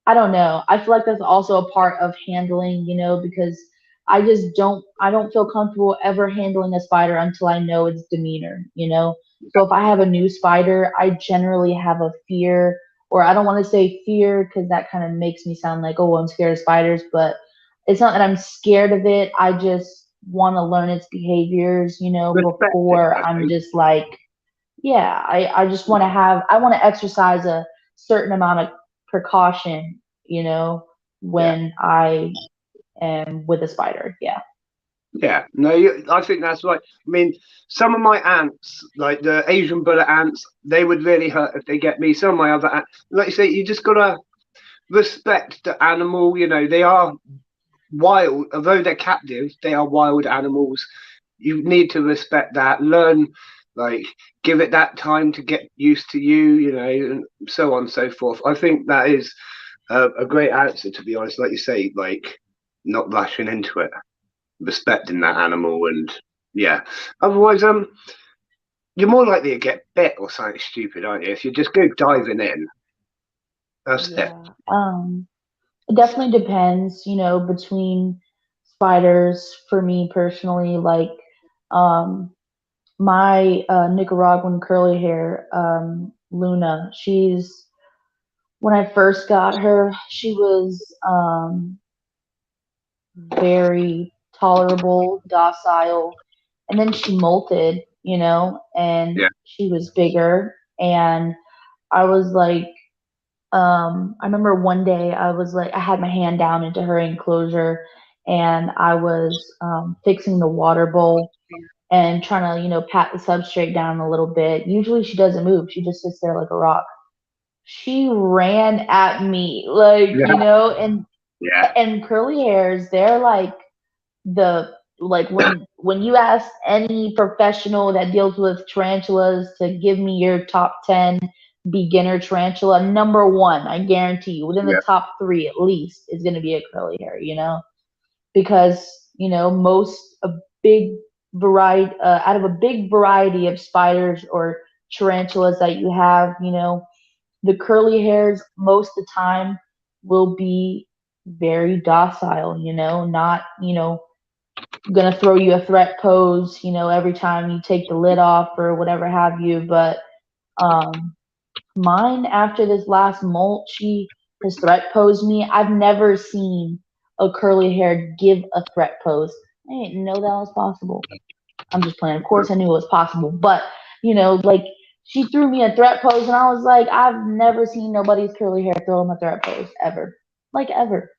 I don't know. I feel like that's also a part of handling, because I don't feel comfortable ever handling a spider until I know its demeanor, So if I have a new spider, I generally have a fear, or I don't want to say fear because that kind of makes me sound like, oh, I'm scared of spiders, but it's not that I'm scared of it. I just want to learn its behaviors, Respect it, before I I'm think. just like, yeah, I just I want to exercise a certain amount of precaution, Yeah. when I am with a spider. Yeah. Yeah, no, I think that's right. I mean, some of my ants, like the Asian bullet ants, they would really hurt if they get me. Some of my other ants, like you say, you just gotta respect the animal. You know, they are wild, although they're captive, they are wild animals. You need to respect that, learn, like, give it that time to get used to you, you know, and so on and so forth. I think that is a great answer, to be honest. Like you say, like, not rushing into it, respecting that animal, and yeah. Otherwise, you're more likely to get bit or something stupid, aren't you? If you just go diving in, that's it. Yeah. It definitely depends, between spiders for me personally. Like, um, my Nicaraguan curly hair, Luna, when I first got her, she was very tolerable, docile, and then she molted, and Yeah, she was bigger. And I was like, I remember one day I was like, I had my hand down into her enclosure and I was fixing the water bowl and trying to, pat the substrate down a little bit. Usually she doesn't move, she just sits there like a rock. She ran at me, like, yeah, and yeah, curly hairs, they're like when you ask any professional that deals with tarantulas to give me your top 10 beginner tarantula, number one, I guarantee you, within the yeah, top three at least, is going to be a curly hair, because most a big variety out of a big variety of spiders or tarantulas that you have, the curly hairs most of the time will be very docile, not, gonna throw you a threat pose, every time you take the lid off or whatever have you. But um, mine, after this last molt, she has threat posed me. I've never seen a curly haired give a threat pose. I didn't know that was possible. I'm just playing. Of course, I knew it was possible, but like she threw me a threat pose, and I was like, I've never seen nobody's curly hair throw them a threat pose ever, like ever,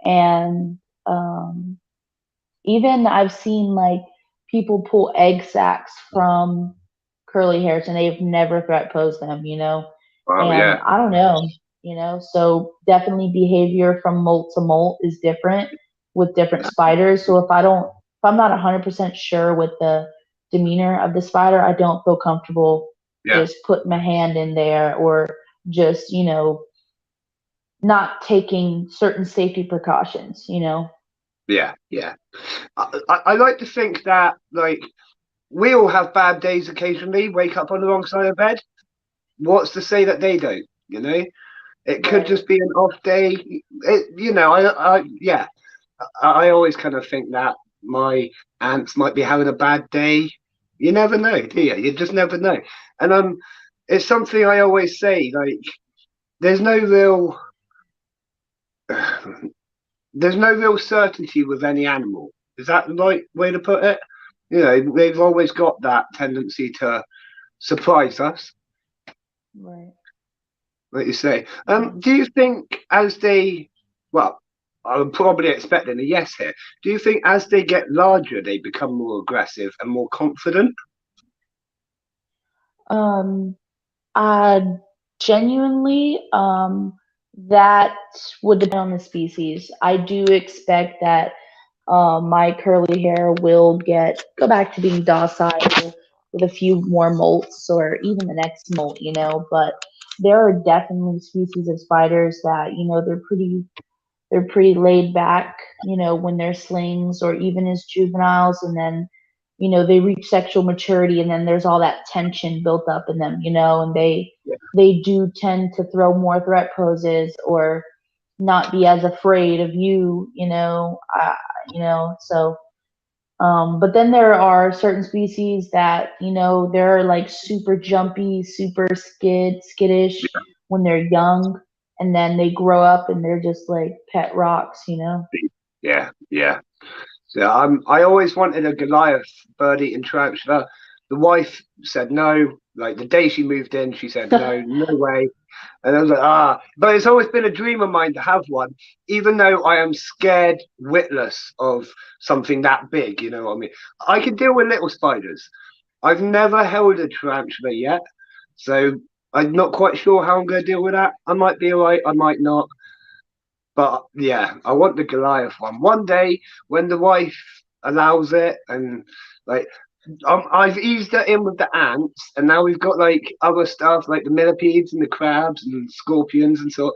and um, even I've seen like people pull egg sacs from curly hairs and they've never threat posed them, oh And yeah, I don't know, so definitely behavior from molt to molt is different with different spiders. So if I'm not 100% sure with the demeanor of the spider, I don't feel comfortable yeah, just putting my hand in there or just, not taking certain safety precautions. yeah, yeah. I like to think that, like, we all have bad days occasionally, wake up on the wrong side of bed. What's to say that they don't? You know, it could Right. just be an off day. Yeah, I always kind of think that my aunts might be having a bad day. You never know, do you? You just never know. And it's something I always say. Like, there's no real, there's no real certainty with any animal. Is that the right way to put it? You know, they've always got that tendency to surprise us, Right. like you say. Yeah. Do you think as they, well, I'm probably expecting a yes here. Do you think as they get larger, they become more aggressive and more confident? Um, I genuinely, that would depend on the species. I do expect that my curly hair will go back to being docile with a few more molts or even the next molt, But there are definitely species of spiders that, they're pretty laid back, when they're slings or even as juveniles, and then, they reach sexual maturity, and then there's all that tension built up in them, and Yeah, they do tend to throw more threat poses or not be as afraid of you, so. But then there are certain species that, they're like super jumpy, super skittish when they're young, and then they grow up and they're just like pet rocks. yeah, yeah. So I always wanted a Goliath bird-eating tarantula. The wife said no. Like the day she moved in, she said no, no way. And I was like, ah, but it's always been a dream of mine to have one, even though I am scared witless of something that big. You know what I mean? I can deal with little spiders. I've never held a tarantula yet, so I'm not quite sure how I'm going to deal with that. I might be alright, I might not. But yeah, I want the Goliath one. One day when the wife allows it, and like I've eased it in with the ants, and now we've got like other stuff like the millipedes and the crabs and scorpions and so.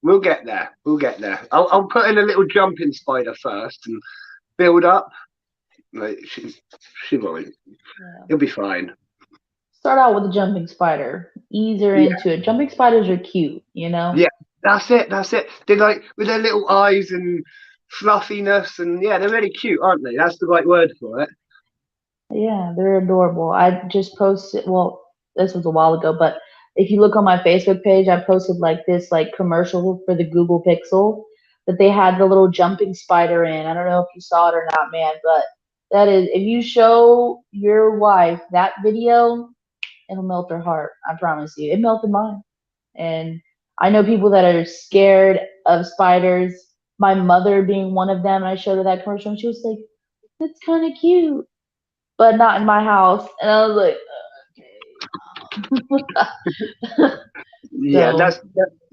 We'll get there. We'll get there. I'll put in a little jumping spider first and build up. Like she won't. Yeah. It'll be fine. Start out with a jumping spider. Ease her Yeah, into it. Jumping spiders are cute, you know? yeah. That's it. That's it. They're like with their little eyes and fluffiness, and yeah, they're really cute, aren't they? That's the right word for it. Yeah, they're adorable. I just posted, well, this was a while ago, but if you look on my Facebook page, I posted like this like commercial for the Google Pixel that they had the little jumping spider in. I don't know if you saw it or not, man, but that is if you show your wife that video, it'll melt her heart. I promise you. It melted mine. And I know people that are scared of spiders. My mother being one of them. I showed her that commercial and she was like, "That's kind of cute, but not in my house." And I was like, okay. Yeah, So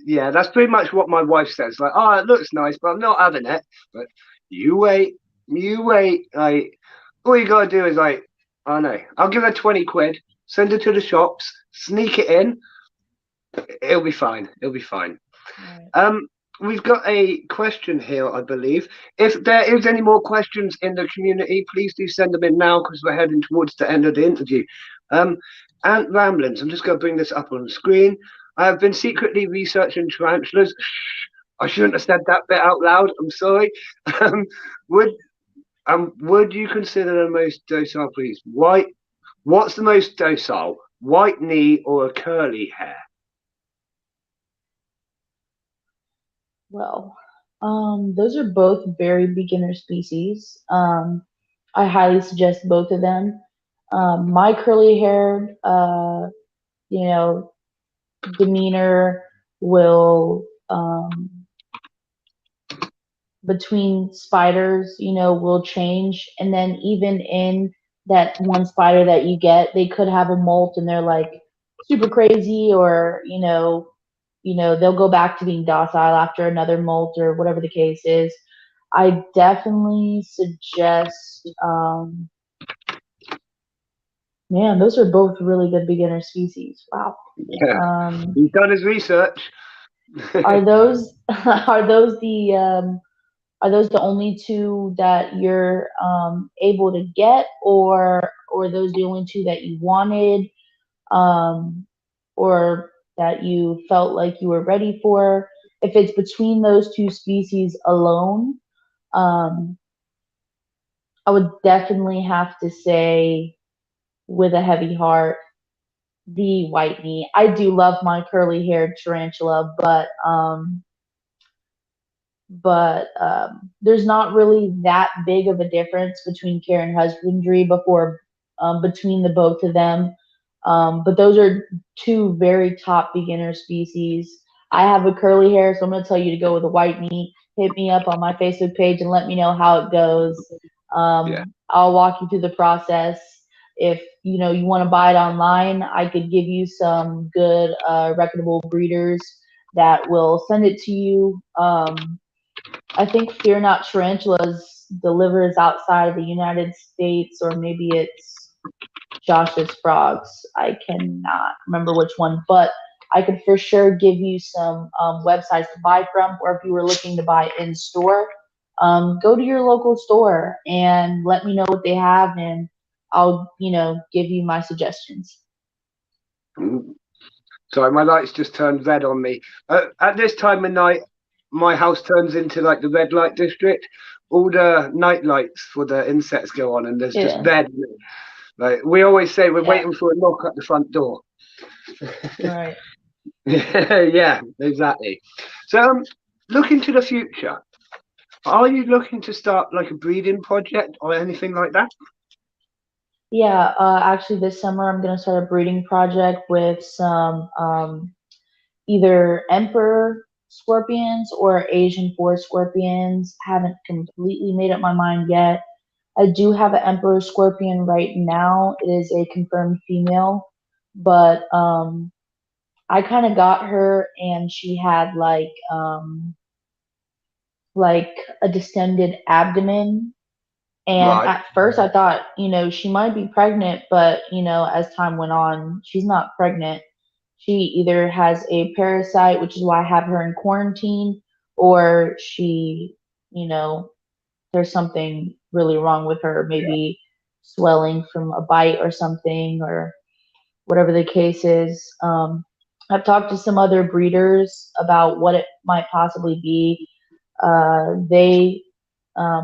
yeah, that's pretty much what my wife says. Like, oh, it looks nice, but I'm not having it. But you wait, you wait. Like, all you gotta do is like, I don't know. I'll give her 20 quid, send her to the shops, sneak it in. It'll be fine. It'll be fine. right. Um, we've got a question here, I believe. If there is any more questions in the community, please do send them in now because we're heading towards the end of the interview. Um, Ant Ramblings, I'm just going to bring this up on the screen. I have been secretly researching tarantulas. Shh, I shouldn't have said that bit out loud. I'm sorry. Um, would would you consider the most docile, please? White. What's the most docile? White knee or a curly hair? Well, those are both very beginner species. I highly suggest both of them. My curly haired, you know, demeanor will between spiders, will change. And then even in that one spider that you get, they could have a molt and they're like super crazy, or they'll go back to being docile after another molt or whatever the case is. I definitely suggest, man, those are both really good beginner species. Wow. Yeah, Um, he's done his research. are those are those the are those the only two that you're able to get, or are those the only two that you wanted, um, or that you felt like you were ready for? If it's between those two species alone, um, I would definitely have to say, with a heavy heart, the white knee. I do love my curly haired tarantula, but there's not really that big of a difference between care and husbandry before between the both of them. But those are two very top beginner species. I have a curly hair, so I'm going to tell you to go with a white knee. Hit me up on my Facebook page and let me know how it goes. Yeah. I'll walk you through the process. If you want to buy it online, I could give you some good reputable breeders that will send it to you. I think Fear Not Tarantulas delivers outside of the United States, or maybe it's Josh's Frogs. I cannot remember which one, but I could for sure give you some websites to buy from, or if you were looking to buy in store, go to your local store and let me know what they have, and I'll, give you my suggestions. Mm. Sorry, my lights just turned red on me. At this time of night, my house turns into like the red light district. All the night lights for the insects go on, and there's just Yeah, red. Like we always say, we're yeah, waiting for a knock at the front door. right. Yeah, exactly. So, looking to the future, are you looking to start like a breeding project or anything like that? Yeah, actually, this summer I'm gonna start a breeding project with some either emperor scorpions or Asian forest scorpions. Haven't completely made up my mind yet. I do have an emperor scorpion right now. It is a confirmed female, but I kind of got her and she had like a distended abdomen. And Right. at first I thought, she might be pregnant, but as time went on, she's not pregnant. She either has a parasite, which is why I have her in quarantine, or she, you know, there's something really wrong with her, Yeah. maybe swelling from a bite or something, or whatever the case is. I've talked to some other breeders about what it might possibly be. They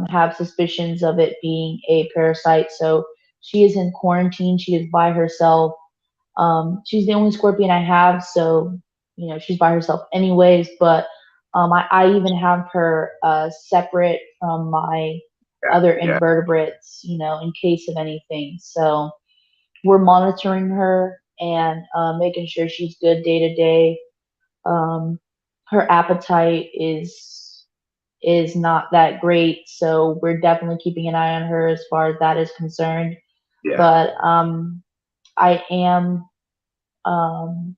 have suspicions of it being a parasite. So she is in quarantine. She is by herself. She's the only scorpion I have, so she's by herself anyways. But I even have her separate from my Yeah. other Yeah. invertebrates, in case of anything. So we're monitoring her and making sure she's good day to day. Um, her appetite is not that great, so we're definitely keeping an eye on her as far as that is concerned. Yeah. But I am um,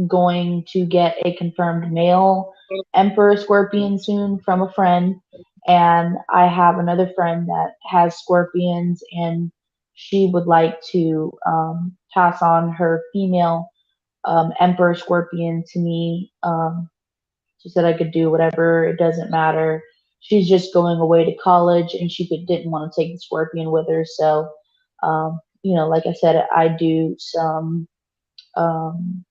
going to get a confirmed male emperor scorpion soon from a friend, and I have another friend that has scorpions, and she would like to pass on her female emperor scorpion to me. She said I could do whatever, it doesn't matter. She's just going away to college and didn't want to take the scorpion with her. So, like I said, I do some um,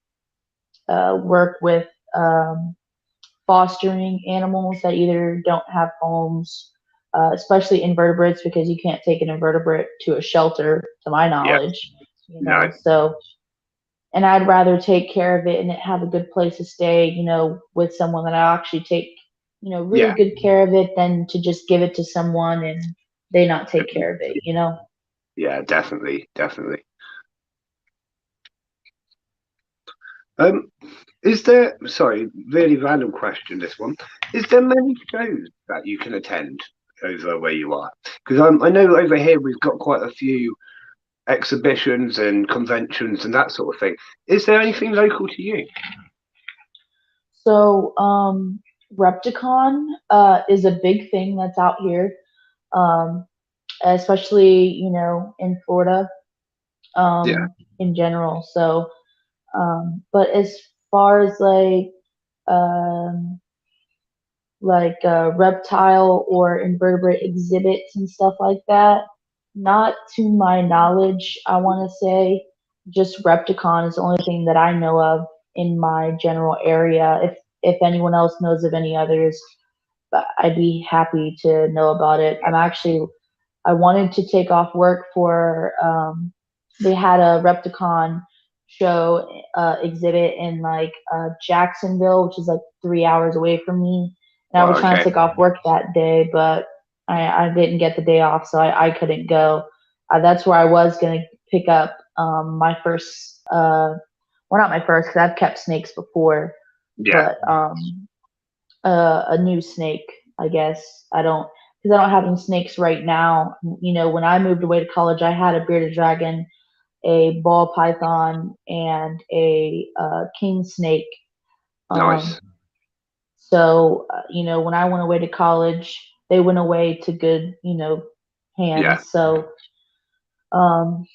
work with fostering animals that either don't have homes, especially invertebrates, because you can't take an invertebrate to a shelter, to my Yeah. knowledge. No. So and I'd rather take care of it and it have a good place to stay, with someone that I actually take, really Yeah. good care of it than to just give it to someone and they not take care of it. Yeah. Definitely. Definitely. Um, is there, sorry, really random question, this one. Is there many shows that you can attend over where you are? Because I know over here we've got quite a few exhibitions and conventions and that sort of thing. Is there anything local to you? So, Repticon is a big thing that's out here, um, especially, in Florida, Yeah. in general. So, but as far as um, reptile or invertebrate exhibits and stuff like that. Not to my knowledge, I want to say. Just Repticon is the only thing that I know of in my general area. If anyone else knows of any others, but I'd be happy to know about it. I wanted to take off work for they had a Repticon show exhibit in Jacksonville, which is like 3 hours away from me. And I Well, was trying to okay. take off work that day, but I didn't get the day off, so I couldn't go. That's where I was gonna pick up my first, well, not my first, because I've kept snakes before, Yeah. but a new snake, I guess. Because I don't have any snakes right now. When I moved away to college, I had a bearded dragon, a ball python, and a king snake. Um, Nice. so, when I went away to college, they went away to good, Yeah. hands. So, um,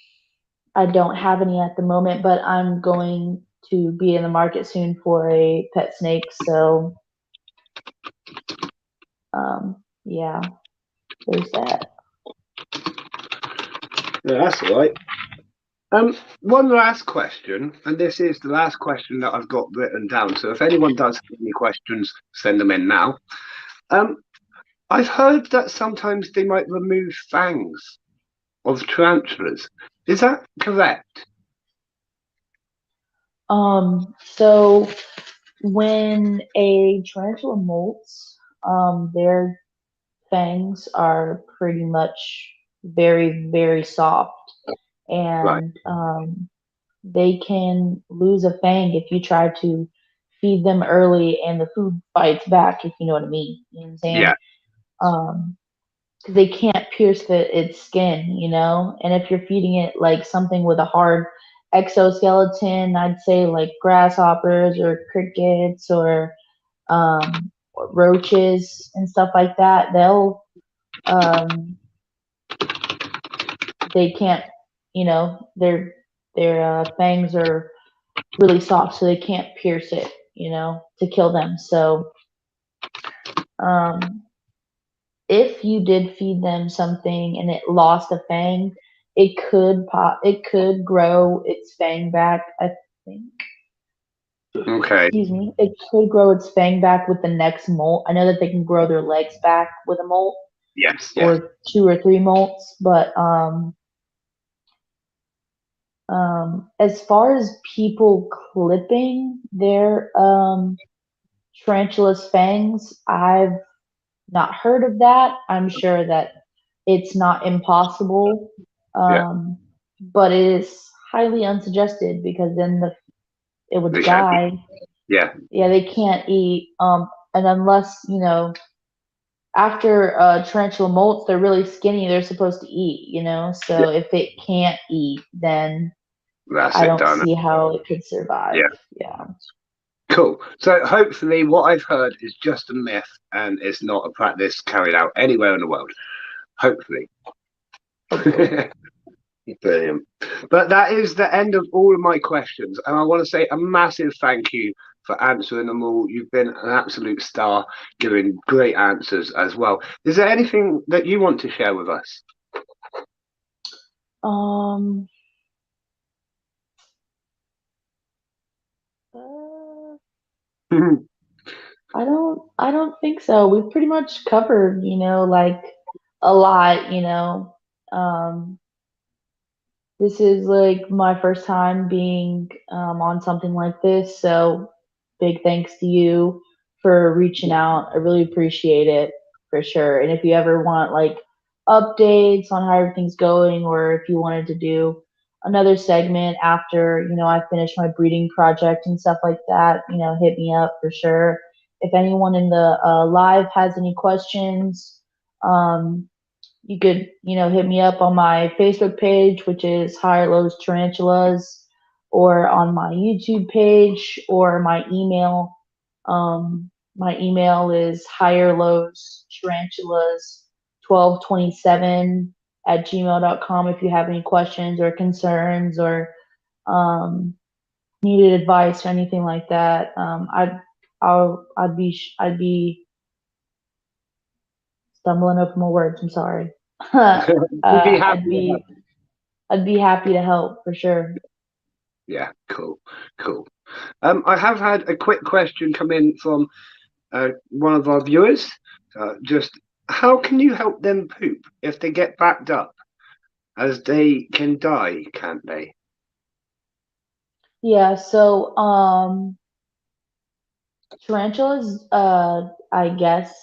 I don't have any at the moment, but I'm going to be in the market soon for a pet snake. So, yeah, there's that. Yeah, that's all right. One last question, and this is the last question that I've got written down. So if anyone does have any questions, send them in now. Um, I've heard that sometimes they might remove fangs of tarantulas. Is that correct? So when a tarantula molts, their fangs are pretty much very, very soft. Right. And they can lose a fang if you try to feed them early and the food fights back, if you know what I mean. You know what I'm Yeah. saying? Because they can't pierce its skin, And if you're feeding it like something with a hard exoskeleton, I'd say like grasshoppers or crickets or roaches and stuff like that, um, they can't, their fangs are really soft, so they can't pierce it, to kill them. So, um, if you did feed them something and it lost a fang, it could grow its fang back. I think, Okay. excuse me, it could grow its fang back with the next molt. I know that they can grow their legs back with a molt Yes. Yeah. or two or three molts, but as far as people clipping their tarantula's fangs, I've not heard of that. I'm sure that it's not impossible, Yeah. um, but it is highly unsuggested because then it would They can't eat. die. Yeah. Yeah, they can't eat, and unless after tarantula molts, they're really skinny. They're supposed to eat, Yeah. So if it can't eat, then That's I it don't done. see how it could survive. Yeah. Yeah. Cool. So hopefully, what I've heard is just a myth, and it's not a practice carried out anywhere in the world. Hopefully. Hopefully. Brilliant. But that is the end of all of my questions. And I want to say a massive thank you for answering them all. You've been an absolute star, giving great answers as well. Is there anything that you want to share with us? Um, uh, I don't think so. We've pretty much covered, like a lot, Um, this is like my first time being on something like this, so big thanks to you for reaching out. I really appreciate it for sure. And if you ever want like updates on how everything's going, or if you wanted to do another segment after I finish my breeding project and stuff like that, hit me up for sure. If anyone in the live has any questions, um, you could, hit me up on my Facebook page, which is Higher Lows Tarantulas, or on my YouTube page, or my email. My email is Higher Lows Tarantulas 1227 at gmail.com if you have any questions or concerns or um, needed advice or anything like that. I'd be stumbling over my words. I'm sorry. We'd be happy I'd to help. be I'd be happy to help for sure. Yeah, cool, cool. I have had a quick question come in from one of our viewers. Just how can you help them poop if they get backed up, as they can die, can't they? Yeah, so tarantulas, I guess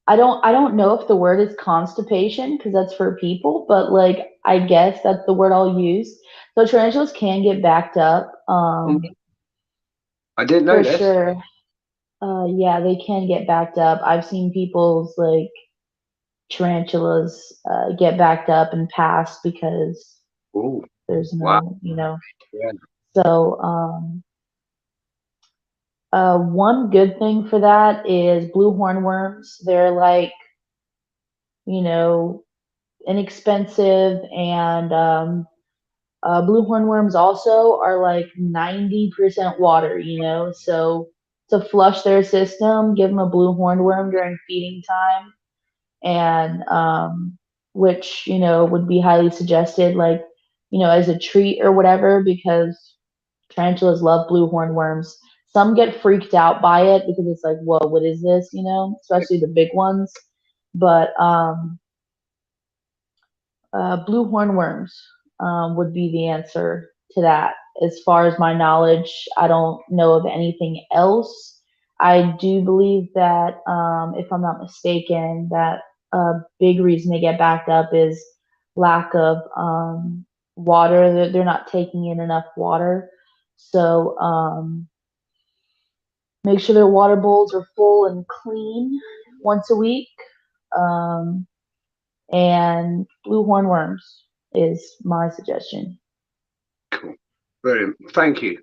I don't know if the word is constipation because that's for people, but like I guess that's the word I'll use. So tarantulas can get backed up, Um, I didn't know for this. sure. Yeah, they can get backed up. I've seen people's like tarantulas get backed up and pass because Oh, there's wow. no, Yeah. So, one good thing for that is blue hornworms. They're like, you know, inexpensive, and blue hornworms also are like 90% water, So to flush their system, give them a blue hornworm during feeding time, and which would be highly suggested, like as a treat or whatever, because tarantulas love blue hornworms. Some get freaked out by it because it's like, whoa, what is this? Especially the big ones. But blue hornworms would be the answer to that. As far as my knowledge, I don't know of anything else. I do believe that, if I'm not mistaken, that a big reason they get backed up is lack of water. They're not taking in enough water. So make sure their water bowls are full and clean once a week. And blue hornworms is my suggestion. Cool. Brilliant. Thank you.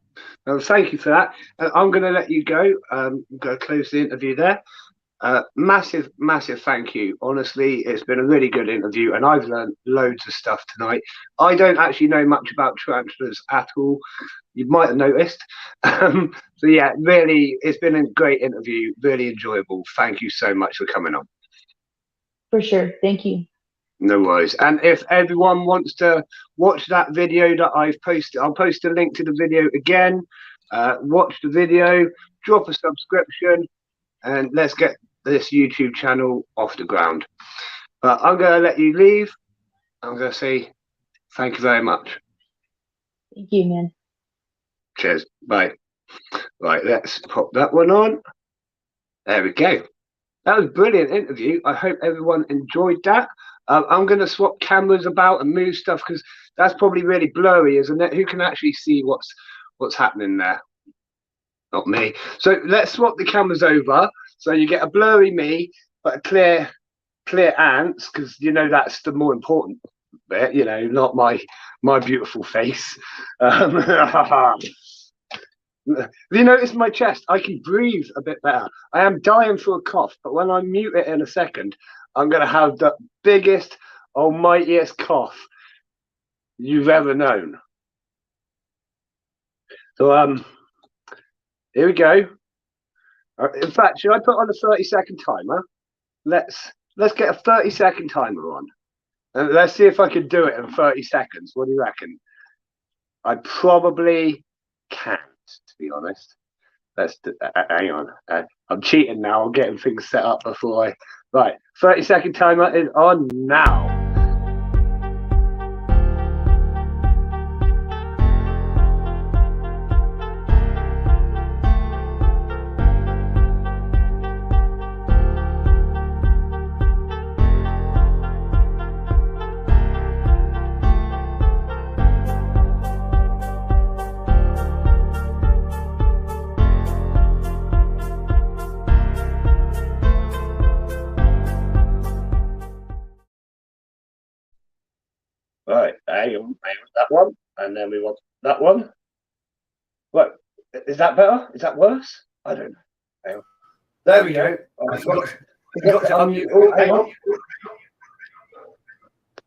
Thank you for that. I'm going to let you go. I'm going to close the interview there. Massive thank you. Honestly, it's been a really good interview, and I've learned loads of stuff tonight. I don't actually know much about tarantulas at all. You might have noticed. So yeah, really, it's been a great interview. Really enjoyable. Thank you so much for coming on. For sure. Thank you. No worries. And if everyone wants to watch that video that I've posted, I'll post a link to the video again. Watch the video, drop a subscription, and let's get this YouTube channel off the ground. But I'm going to let you leave. I'm going to say thank you very much. Thank you, man. Cheers. Bye. Right, let's pop that one on. There we go. That was a brilliant interview. I hope everyone enjoyed that. I'm going to swap cameras about and move stuff because that's probably really blurry, isn't it? Who can actually see what's happening there? Not me. So let's swap the cameras over. So you get a blurry me, but a clear ants, because you know that's the more important bit. You know, not my beautiful face. Have you noticed my chest? I can breathe a bit better. I am dying for a cough, but when I mute it in a second, I'm going to have the biggest, almightiest cough you've ever known. So, here we go. In fact, should I put on a 30-second timer? Let's get a 30-second timer on. And let's see if I can do it in 30 seconds. What do you reckon? I probably can't, to be honest. Hang on. I'm cheating now. I'm getting things set up before I... Right, 30-second timer is on now. Right, hang on, that one, and then we want that one. What? Is that better? Is that worse? I don't know. Hang on. There we go. I forgot to unmute. Oh, hang on.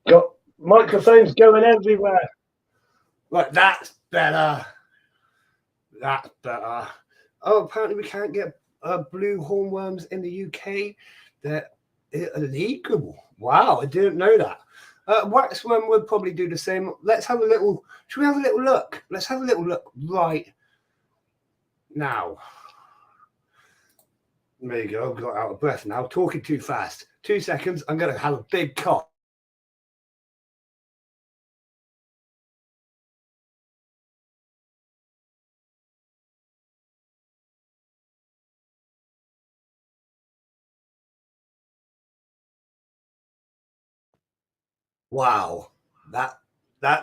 Got microphones going everywhere. Right, that's better. That's better. Oh, apparently we can't get blue hornworms in the UK. They're illegal. Wow, I didn't know that. Waxworm would probably do the same. Let's have a little. Should we have a little look? Let's have a little look right now. There you go. I've got out of breath now. Talking too fast. 2 seconds. I'm going to have a big cough. Wow, that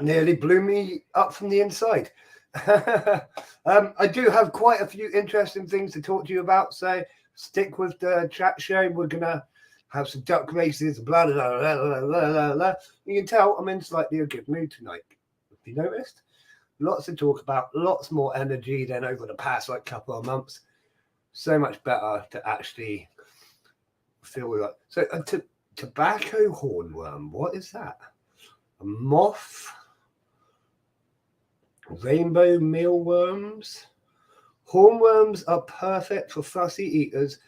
nearly blew me up from the inside. I do have quite a few interesting things to talk to you about, so stick with the chat show. We're gonna have some duck races, blah blah blah blah blah blah blah. You can tell I'm in slightly a good mood tonight. Have you noticed? Lots to talk about, lots more energy than over the past couple of months. So much better to actually feel like. So tobacco hornworm, what is that? A moth? Rainbow mealworms? Hornworms are perfect for fussy eaters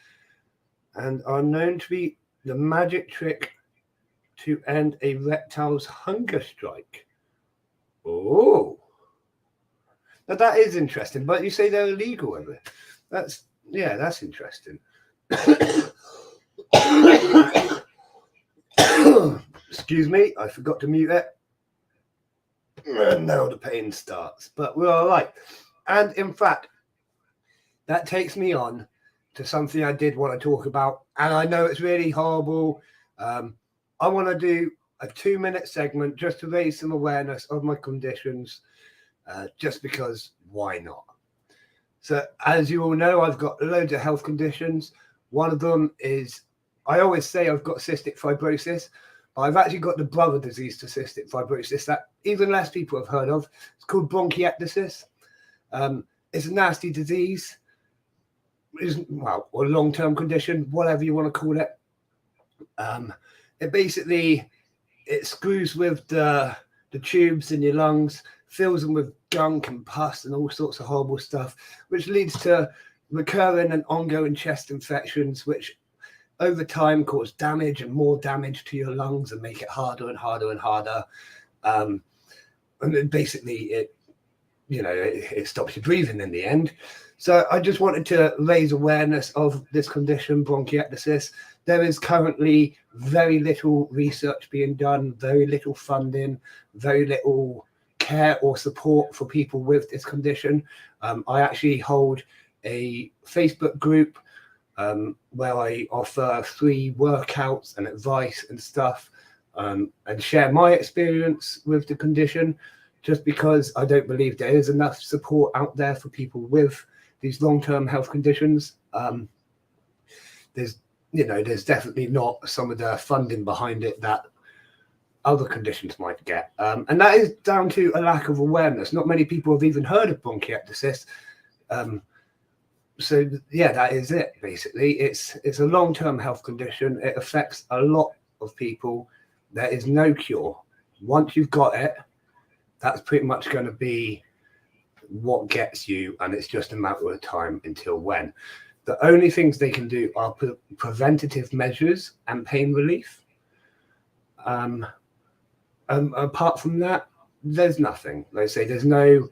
and are known to be the magic trick to end a reptile's hunger strike. Oh, now that is interesting, but you say they're illegal over it. That's interesting. Excuse me, I forgot to mute it. And now the pain starts, but we're all right. And in fact, that takes me on to something I did want to talk about, and I know it's really horrible. I want to do a 2-minute segment just to raise some awareness of my conditions, just because why not? So as you all know, I've got loads of health conditions. One of them is, I always say I've got cystic fibrosis, but I've actually got the brother disease to cystic fibrosis that even less people have heard of. It's called bronchiectasis. It's a nasty disease, well, or long-term condition, whatever you want to call it. It screws with the tubes in your lungs, fills them with gunk and pus and all sorts of horrible stuff, which leads to recurring and ongoing chest infections, which over time cause damage and more damage to your lungs and make it harder and harder and harder. And then basically it stops you breathing in the end. So I just wanted to raise awareness of this condition, bronchiectasis. There is currently very little research being done, very little funding, very little care or support for people with this condition. I actually hold a Facebook group where I offer free workouts and advice and stuff, and share my experience with the condition, just because I don't believe there is enough support out there for people with these long-term health conditions. There's definitely not some of the funding behind it that other conditions might get. And that is down to a lack of awareness. Not many people have even heard of bronchiectasis. So yeah, that is it, basically. It's a long-term health condition. It affects a lot of people. There is no cure. Once you've got it, that's pretty much going to be what gets you, and it's just a matter of time until when. The only things they can do are preventative measures and pain relief. Apart from that, there's nothing. Like I say, there's no,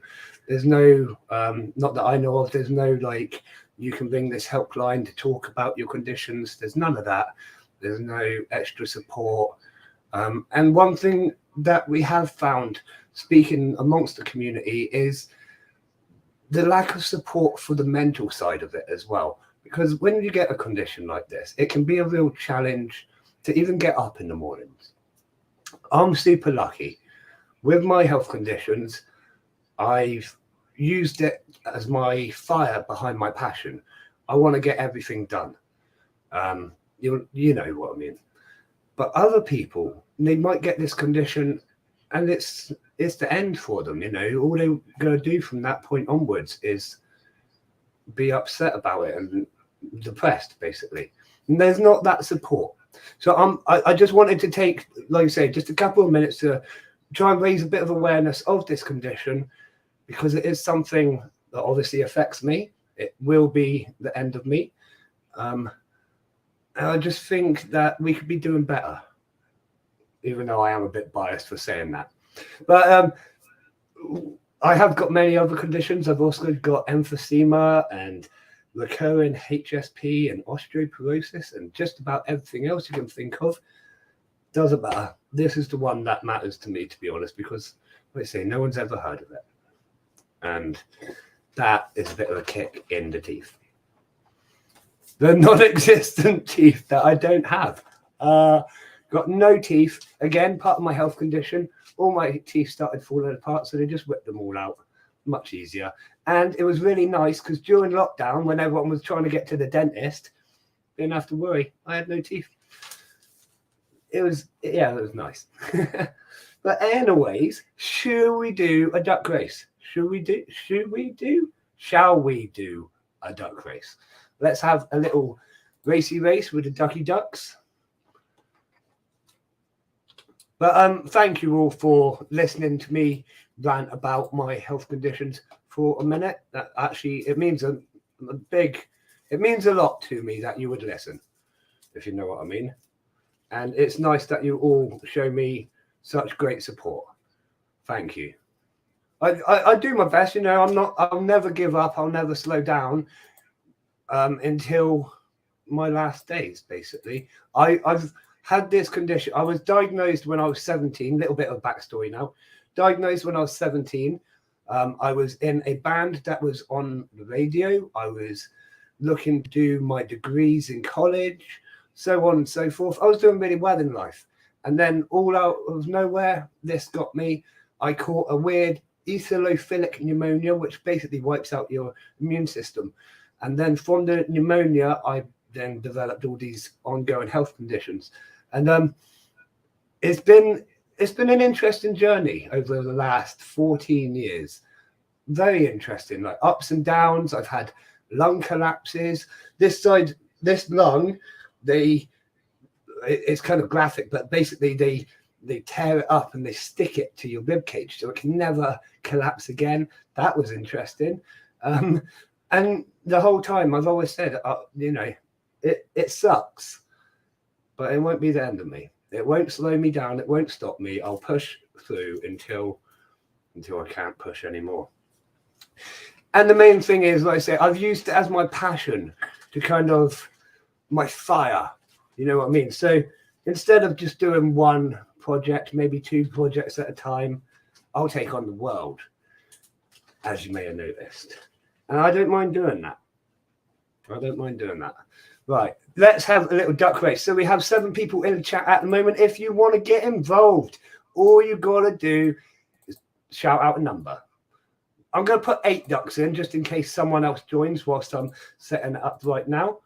not that I know of, there's no like, you can ring this helpline to talk about your conditions. There's none of that. There's no extra support. And one thing that we have found, speaking amongst the community, is the lack of support for the mental side of it as well. Because when you get a condition like this, it can be a real challenge to even get up in the mornings. I'm super lucky. With my health conditions, I've used it as my fire behind my passion. I want to get everything done. You know what I mean. But other people, they might get this condition and it's the end for them. All they're going to do from that point onwards is be upset about it and depressed, basically. And there's not that support. So I just wanted to take, like I say, just a couple of minutes to try and raise a bit of awareness of this condition, because it is something that obviously affects me. It will be the end of me. And I just think that we could be doing better, even though I am a bit biased for saying that. But I have got many other conditions. I've also got emphysema and recurring HSP and osteoporosis and just about everything else you can think of. Doesn't matter. This is the one that matters to me, to be honest, because, like I say, no one's ever heard of it. And that is a bit of a kick in the teeth. The non-existent teeth that I don't have. Got no teeth. Again, part of my health condition. All my teeth started falling apart, so they just whipped them all out. Much easier. And it was really nice because during lockdown, when everyone was trying to get to the dentist, didn't have to worry. I had no teeth. It was nice. But anyways, shall we do a duck race? Shall we do a duck race? Let's have a little racy race with the ducky ducks. But thank you all for listening to me rant about my health conditions for a minute. That actually, it means a lot to me that you would listen, if you know what I mean. And it's nice that you all show me such great support. Thank you. I do my best, I'll never give up. I'll never slow down until my last days, basically. I've had this condition. I was diagnosed when I was 17, little bit of backstory now. Diagnosed when I was 17. I was in a band that was on the radio. I was looking to do my degrees in college, so on and so forth. I was doing really well in life. And then all out of nowhere, this got me. I caught a weird eosinophilic pneumonia, which basically wipes out your immune system. And then from the pneumonia, I then developed all these ongoing health conditions. And it's been an interesting journey over the last 14 years. Very interesting, like ups and downs. I've had lung collapses. This side, this lung, it's kind of graphic, but basically they tear it up and they stick it to your rib cage so it can never collapse again. That was interesting. And the whole time I've always said, it sucks, but it won't be the end of me. It won't slow me down. It won't stop me. I'll push through until I can't push anymore. And the main thing is, like I say, I've used it as my passion to kind of my fire. You know what I mean? So instead of just doing one project, maybe 2 projects at a time, I'll take on the world, as you may have noticed. And I don't mind doing that. Right, let's have a little duck race. So we have 7 people in the chat at the moment. If you want to get involved, all you got to do is shout out a number. I'm going to put 8 ducks in just in case someone else joins whilst I'm setting it up right now.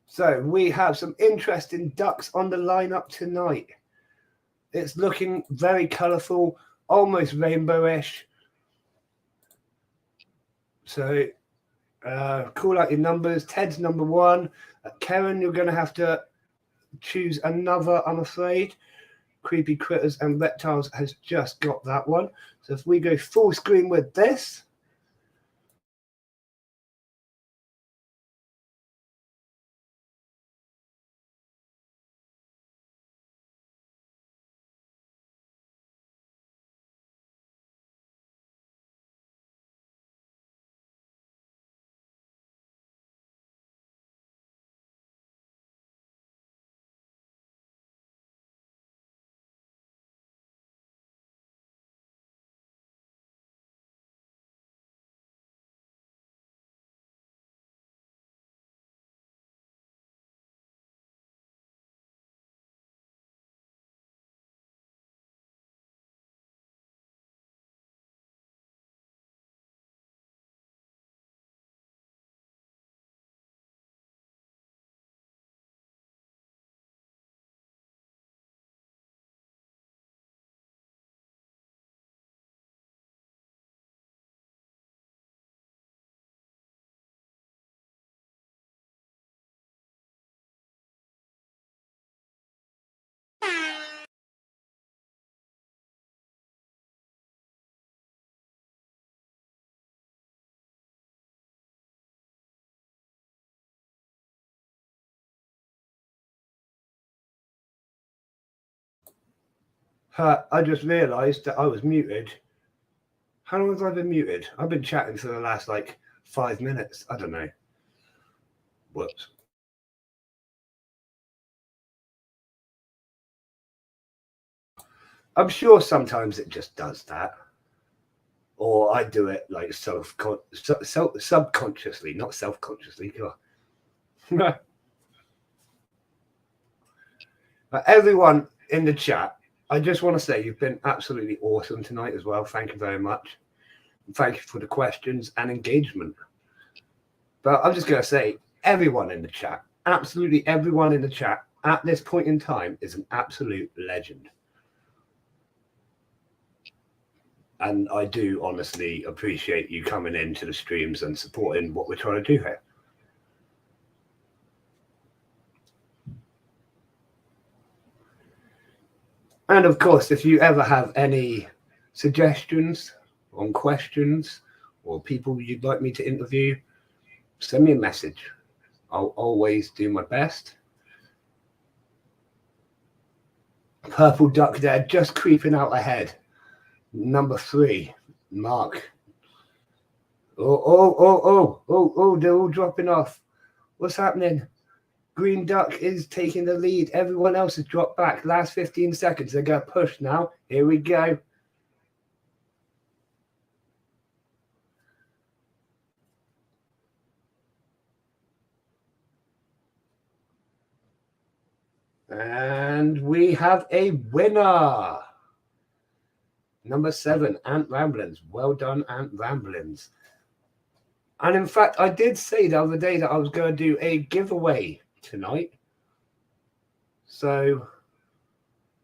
So we have some interesting ducks on the lineup tonight. It's looking very colourful, almost rainbowish. So call out your numbers. Ted's number 1. Karen, you're going to have to choose another, I'm afraid. Creepy Critters and Reptiles has just got that one. So if we go full screen with this. I just realised that I was muted. How long have I been muted? I've been chatting for the last 5 minutes. I don't know. Whoops. I'm sure sometimes it just does that. Or I do it subconsciously, not self-consciously. Everyone in the chat, I just want to say you've been absolutely awesome tonight as well. Thank you very much. Thank you for the questions and engagement. But I'm just going to say, everyone in the chat, absolutely everyone in the chat at this point in time is an absolute legend. And I do honestly appreciate you coming into the streams and supporting what we're trying to do here. And of course, if you ever have any suggestions on questions or people you'd like me to interview, send me a message. I'll always do my best. Purple duck there, just creeping out ahead. Number 3, Mark. Oh, they're all dropping off. What's happening? Green duck is taking the lead. Everyone else has dropped back. Last 15 seconds. They're going to push now. Here we go. And we have a winner. Number 7, Ant Ramblins. Well done, Ant Ramblins. And in fact, I did say the other day that I was going to do a giveaway tonight. So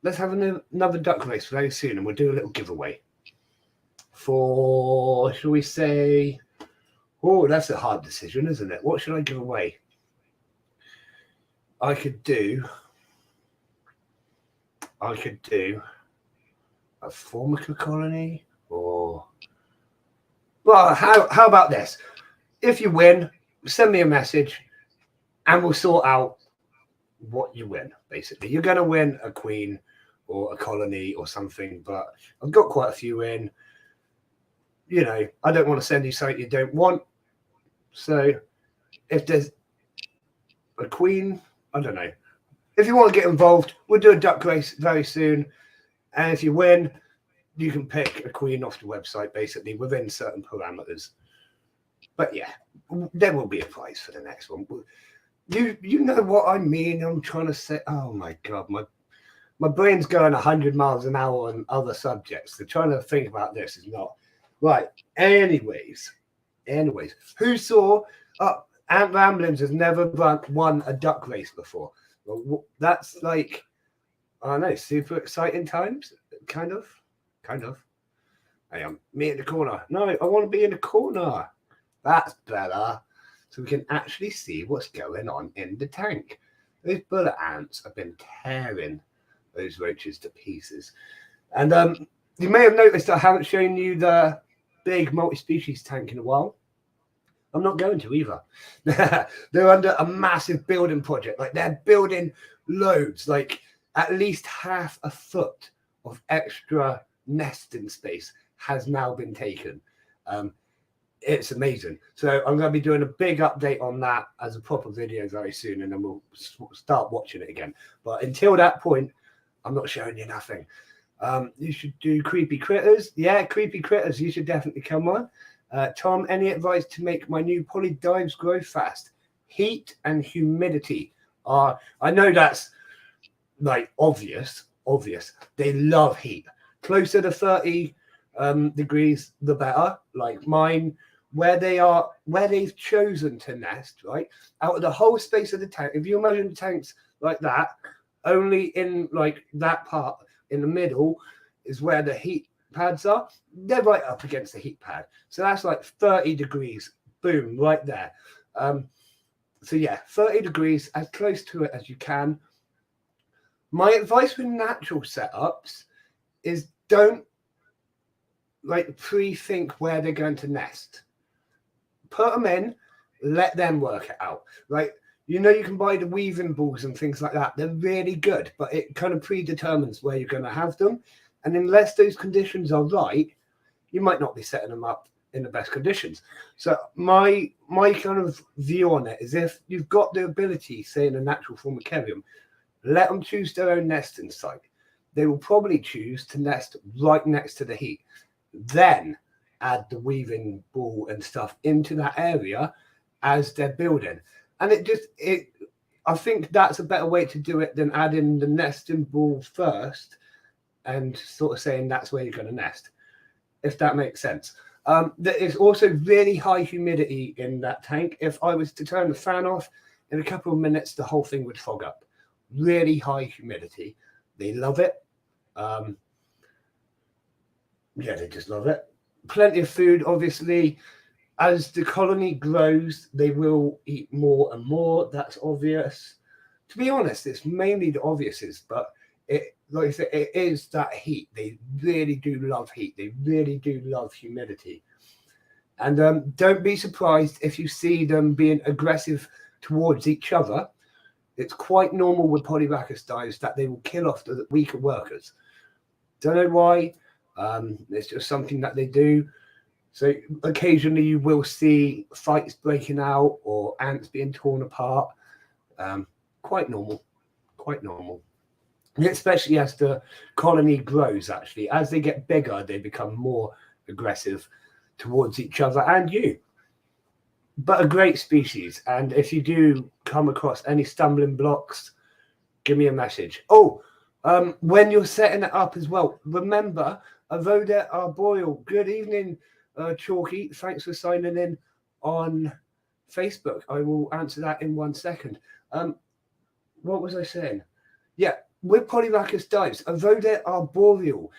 let's have another duck race very soon, and we'll do a little giveaway. For, shall we say, oh, that's a hard decision, isn't it? What should I give away? I could do a Formica colony, or, well, how about this? If you win, send me a message and we'll sort out what you win. Basically, you're going to win a queen or a colony or something, but I've got quite a few in. You know, I don't want to send you something you don't want. So if there's a queen, I don't know. If you want to get involved, we'll do a duck race very soon. And if you win, you can pick a queen off the website, basically, within certain parameters. But yeah, there will be a prize for the next one. You know what I mean? I'm trying to say, oh my God, my brain's going 100 miles an hour on other subjects. So trying to think about this is not right. Anyways, who saw Ant Ramblins has never won a duck race before? Well, that's like, I don't know, super exciting times. Kind of. Hey, me in the corner. No, I want to be in the corner. That's better. So we can actually see what's going on in the tank. Those bullet ants have been tearing those roaches to pieces. And you may have noticed I haven't shown you the big multi-species tank in a while. I'm not going to either. They're under a massive building project. Like, they're building loads, like at least half a foot of extra nesting space has now been taken. It's amazing. So I'm going to be doing a big update on that as a proper video very soon, and then we'll start watching it again. But until that point, I'm not showing you nothing. You should do creepy critters. Yeah, creepy critters. You should definitely come on. Tom, any advice to make my new poly dives grow fast? Heat and humidity are, I know that's like obvious. They love heat. Closer to 30 degrees, the better. Like mine, where they've chosen to nest, right? Out of the whole space of the tank, if you imagine the tanks like that, only in like that part in the middle is where the heat pads are. They're right up against the heat pad. So that's like 30 degrees, boom, right there. So yeah, 30 degrees, as close to it as you can. My advice with natural setups is don't like pre-think where they're going to nest. Put them in, let them work it out. Like, you know, you can buy the weaving balls and things like that. They're really good, but it kind of predetermines where you're going to have them. And unless those conditions are right, you might not be setting them up in the best conditions. So my kind of view on it is, if you've got the ability, say in a natural formicarium, let them choose their own nesting site. They will probably choose to nest right next to the heat. Then add the weaving ball and stuff into that area as they're building. And I think that's a better way to do it than adding the nesting ball first and sort of saying that's where you're going to nest, if that makes sense. There is also really high humidity in that tank. If I was to turn the fan off, in a couple of minutes, the whole thing would fog up. Really high humidity. They love it. Yeah, they just love it. Plenty of food, obviously. As the colony grows, they will eat more and more. That's obvious. To be honest, it's mainly the obviouses, but it, like I said, it is that heat. They really do love heat. They really do love humidity. And don't be surprised if you see them being aggressive towards each other. It's quite normal with Polybacchus dives that they will kill off the weaker workers. Don't know why. It's just something that they do. So occasionally you will see fights breaking out or ants being torn apart. Quite normal. Especially as the colony grows, actually. As they get bigger, they become more aggressive towards each other and you. But a great species. And if you do come across any stumbling blocks, give me a message. Oh, when you're setting it up as well, remember, Avoda Arboreal. Good evening, Chalky. Thanks for signing in on Facebook. I will answer that in 1 second. What was I saying? Yeah, with Polyrhacus dives, Avoda Arboreal.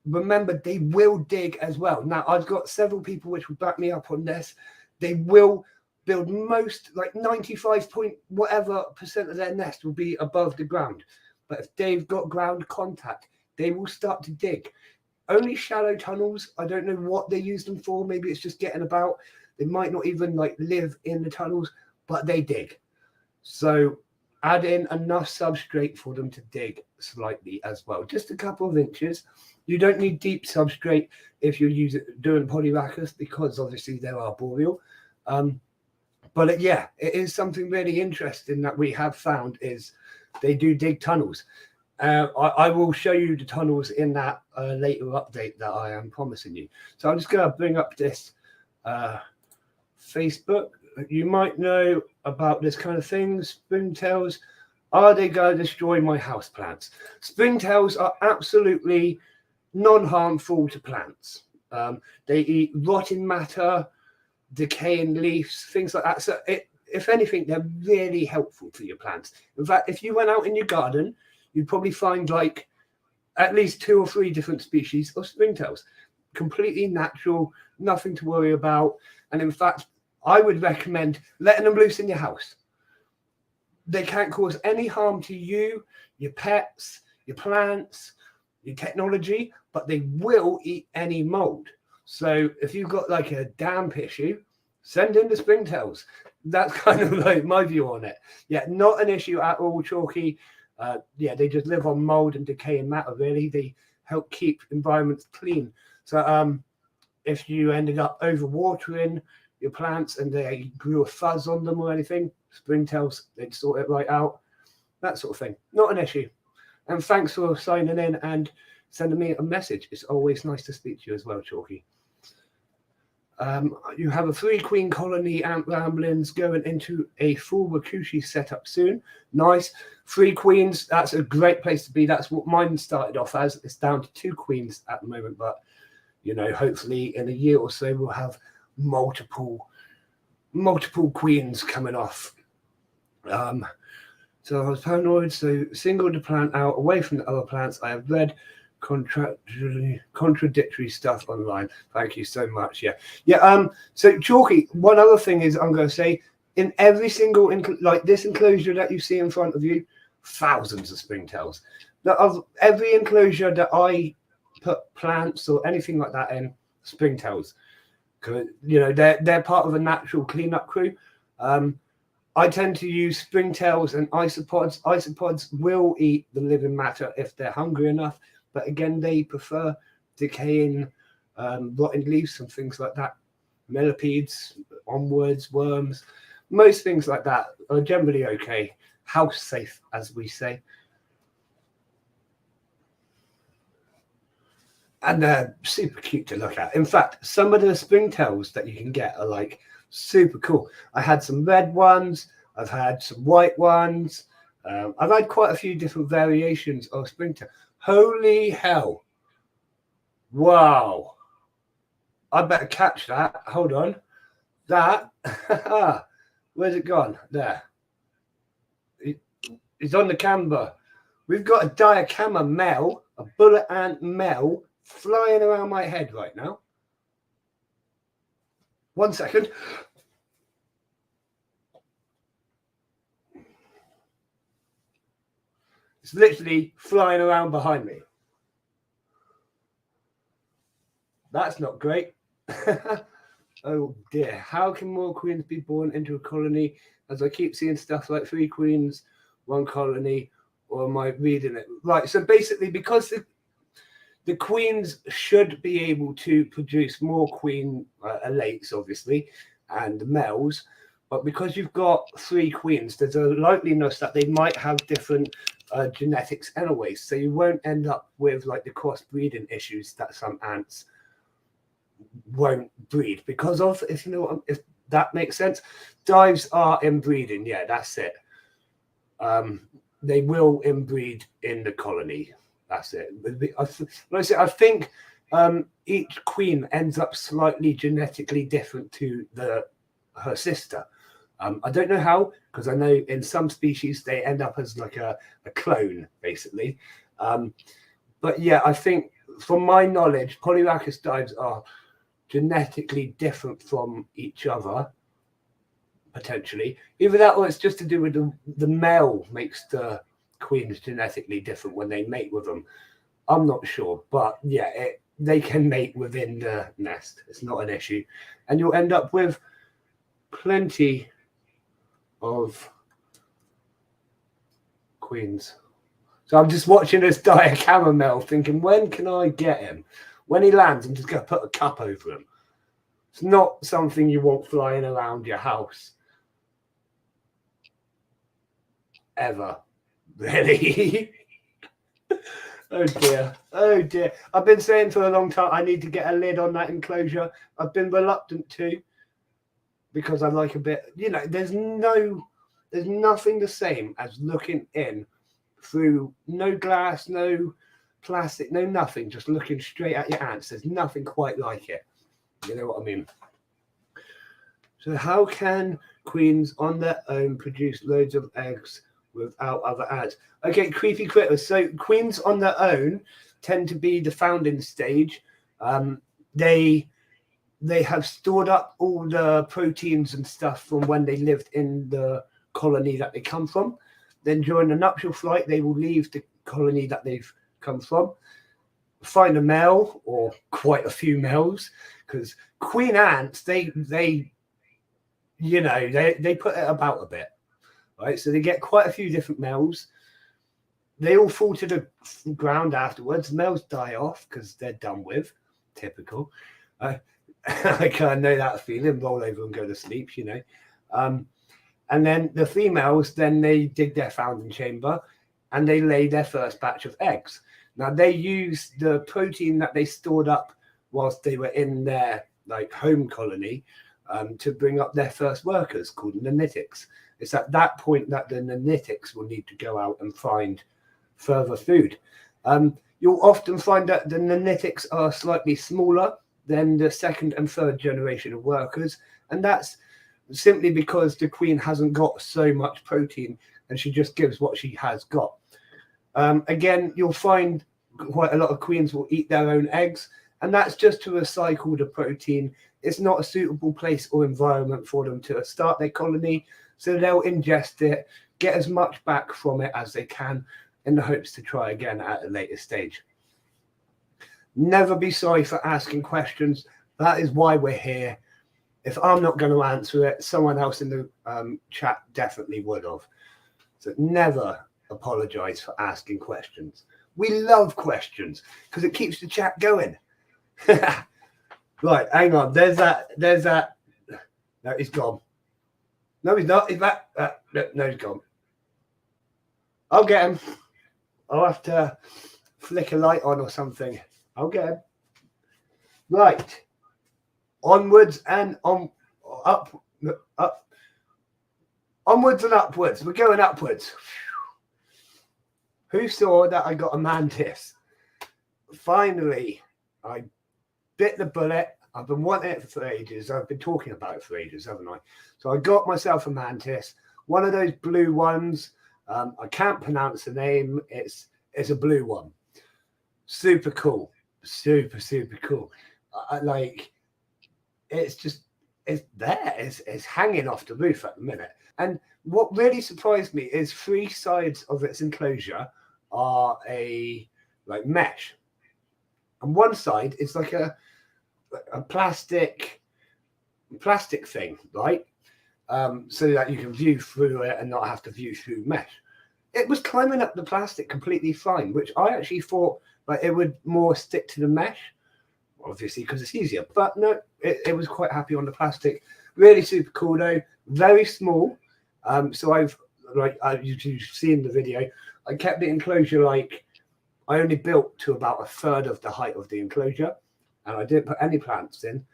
Remember, they will dig as well. Now, I've got several people which will back me up on this. They will build most, like 95 point whatever percent of their nest will be above the ground. But if they've got ground contact, they will start to dig. Only shallow tunnels. I don't know what they use them for. Maybe it's just getting about. They might not even like live in the tunnels, but they dig. So add in enough substrate for them to dig slightly as well. Just a couple of inches. You don't need deep substrate if you're doing Polyrhacus, because obviously they're arboreal. But it is something really interesting that we have found is they do dig tunnels. I will show you the tunnels in that later update that I am promising you. So I'm just going to bring up this Facebook. You might know about this kind of thing. Springtails, are they going to destroy my houseplants? Springtails are absolutely non-harmful to plants. They eat rotting matter, decaying leaves, things like that. So if anything, they're really helpful for your plants. In fact, if you went out in your garden, you'd probably find like at least 2 or 3 different species of springtails. Completely natural, nothing to worry about. And in fact, I would recommend letting them loose in your house. They can't cause any harm to you, your pets, your plants, your technology, but they will eat any mold. So if you've got like a damp issue, send in the springtails. That's kind of like my view on it. Yeah, not an issue at all, Chalky. They just live on mold and decaying matter, really. They help keep environments clean. So if you ended up overwatering your plants and they grew a fuzz on them or anything, springtails, they'd sort it right out. That sort of thing. Not an issue. And thanks for signing in and sending me a message. It's always nice to speak to you as well, Chalky. You have a 3-queen colony ant ramblings going into a full Wakushi setup soon. Nice. 3 queens, that's a great place to be. That's what mine started off as. It's down to 2 queens at the moment, but hopefully in a year or so we'll have multiple queens coming off. So I was paranoid, so singled the plant out away from the other plants. I have read contradictory stuff online. Thank you so much. So Chalky, one other thing is I'm going to say, in every single this enclosure that you see in front of you, thousands of springtails. Now, of every enclosure that I put plants or anything like that in, springtails, because they're part of a natural cleanup crew. I tend to use springtails and isopods. Isopods will eat the living matter if they're hungry enough, but again, they prefer decaying, rotting leaves and things like that. Millipedes, onwards, worms, most things like that are generally okay. House safe, as we say. And they're super cute to look at. In fact, some of the springtails that you can get are like super cool. I had some red ones. I've had some white ones. I've had quite a few different variations of springtail. Holy hell. Wow. I better catch that. Hold on. That. Where's it gone? There. It's on the camera. We've got a diacama male, a bullet ant male, flying around my head right now. 1 second. It's literally flying around behind me. That's not great. Oh dear. How can more queens be born into a colony? As I keep seeing stuff like 3 queens, 1 colony, or am I reading it? Right. So basically, because the queens should be able to produce more queen elates, obviously, and the males. But because you've got 3 queens, there's a likeliness that they might have different genetics anyways. So you won't end up with like the crossbreeding issues that some ants won't breed because of, if that makes sense. Dives are inbreeding. Yeah, that's it. they will inbreed in the colony. That's it. I think each queen ends up slightly genetically different to her sister. I don't know how, because I know in some species they end up as like a clone, basically. But yeah, I think from my knowledge, Polyrhacus dives are genetically different from each other, potentially. Either that or it's just to do with the male makes the queens genetically different when they mate with them. I'm not sure, but yeah, they can mate within the nest. It's not an issue. And you'll end up with plenty of queens. So I'm just watching this die a chamomile thinking, when can I get him? When he lands, I'm just going to put a cup over him. It's not something you want flying around your house. Ever. Really? Oh dear. Oh dear. I've been saying for a long time I need to get a lid on that enclosure. I've been reluctant to because I like a bit, there's nothing the same as looking in through no glass, no plastic, no nothing, just looking straight at your ants. There's nothing quite like it. You know what I mean? So how can queens on their own produce loads of eggs without other ants? Okay, creepy critters. So queens on their own tend to be the founding stage. They have stored up all the proteins and stuff from when they lived in the colony that they come from. Then during the nuptial flight, they will leave the colony that they've come from, find a male or quite a few males, because queen ants, they put it about a bit, right? So they get quite a few different males. They all fall to the ground afterwards. Males die off because they're done with. Typical. I kind of know that feeling. Roll over and go to sleep, And then the females, then they dig their founding chamber and they lay their first batch of eggs. Now they use the protein that they stored up whilst they were in their home colony to bring up their first workers called nanitics. It's at that point that the nanitics will need to go out and find further food. You'll often find that the nanitics are slightly smaller than the second and third generation of workers, and that's simply because the queen hasn't got so much protein and she just gives what she has got. Again, you'll find quite a lot of queens will eat their own eggs, and that's just to recycle the protein. It's not a suitable place or environment for them to start their colony, so they'll ingest it, get as much back from it as they can in the hopes to try again at a later stage. Never be sorry for asking questions. That is why we're here. If I'm not going to answer it, someone else in the chat definitely would have. So never apologize for asking questions. We love questions because it keeps the chat going. Right, hang on. There's that. No, he's gone. No, he's not. He's back. No, he's gone. I'll get him. I'll have to flick a light on or something. I'll get him. Right. Onwards and up. Onwards and upwards. We're going upwards. Who saw that I got a mantis? Finally, I bit the bullet. I've been wanting it for ages. I've been talking about it for ages, haven't I? So I got myself a mantis. One of those blue ones. I can't pronounce the name. It's a blue one. Super cool. Super cool. It's there. It's hanging off the roof at the minute. And what really surprised me is 3 sides of its enclosure are a mesh, and one side is like a plastic thing, right? So that you can view through it and not have to view through mesh. It was climbing up the plastic completely fine, which I actually thought it would more stick to the mesh, obviously because it's easier. But no, it was quite happy on the plastic. Really super cool though. Very small. So I've you've seen the video. I kept the enclosure I only built to about a third of the height of the enclosure, and I didn't put any plants in.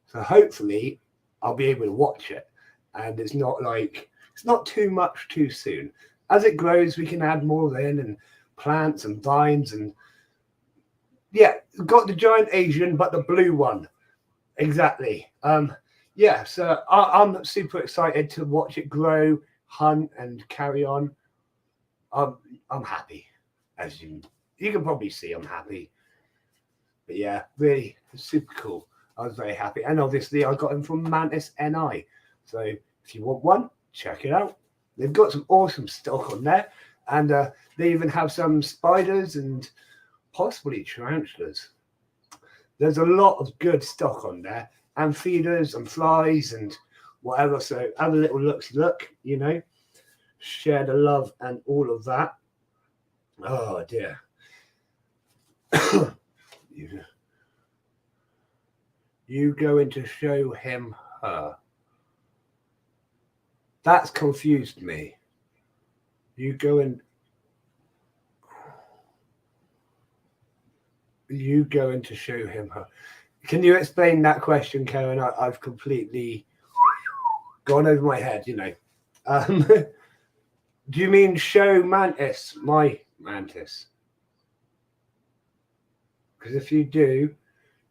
So hopefully I'll be able to watch it, and it's not too much too soon. as it grows, we can add more in, and plants and vines, and yeah, got the giant Asian, but the blue one. Exactly. Yeah, so I'm super excited to watch it grow, hunt, and carry on. I'm happy, as you can probably see. I'm happy. But yeah, really super cool. I was very happy, and obviously I got them from Mantis NI. So if you want one, check it out. They've got some awesome stock on there, and they even have some spiders and possibly tarantulas. There's a lot of good stock on there, and feeders and flies and whatever. So have a little look, you know, share the love and all of that. Oh dear. You going to show him her? That's confused me. You going to show him her? Can you explain that question, Karen? I've completely gone over my head, you know. Do you mean show Mantis, my Mantis? Because if you do,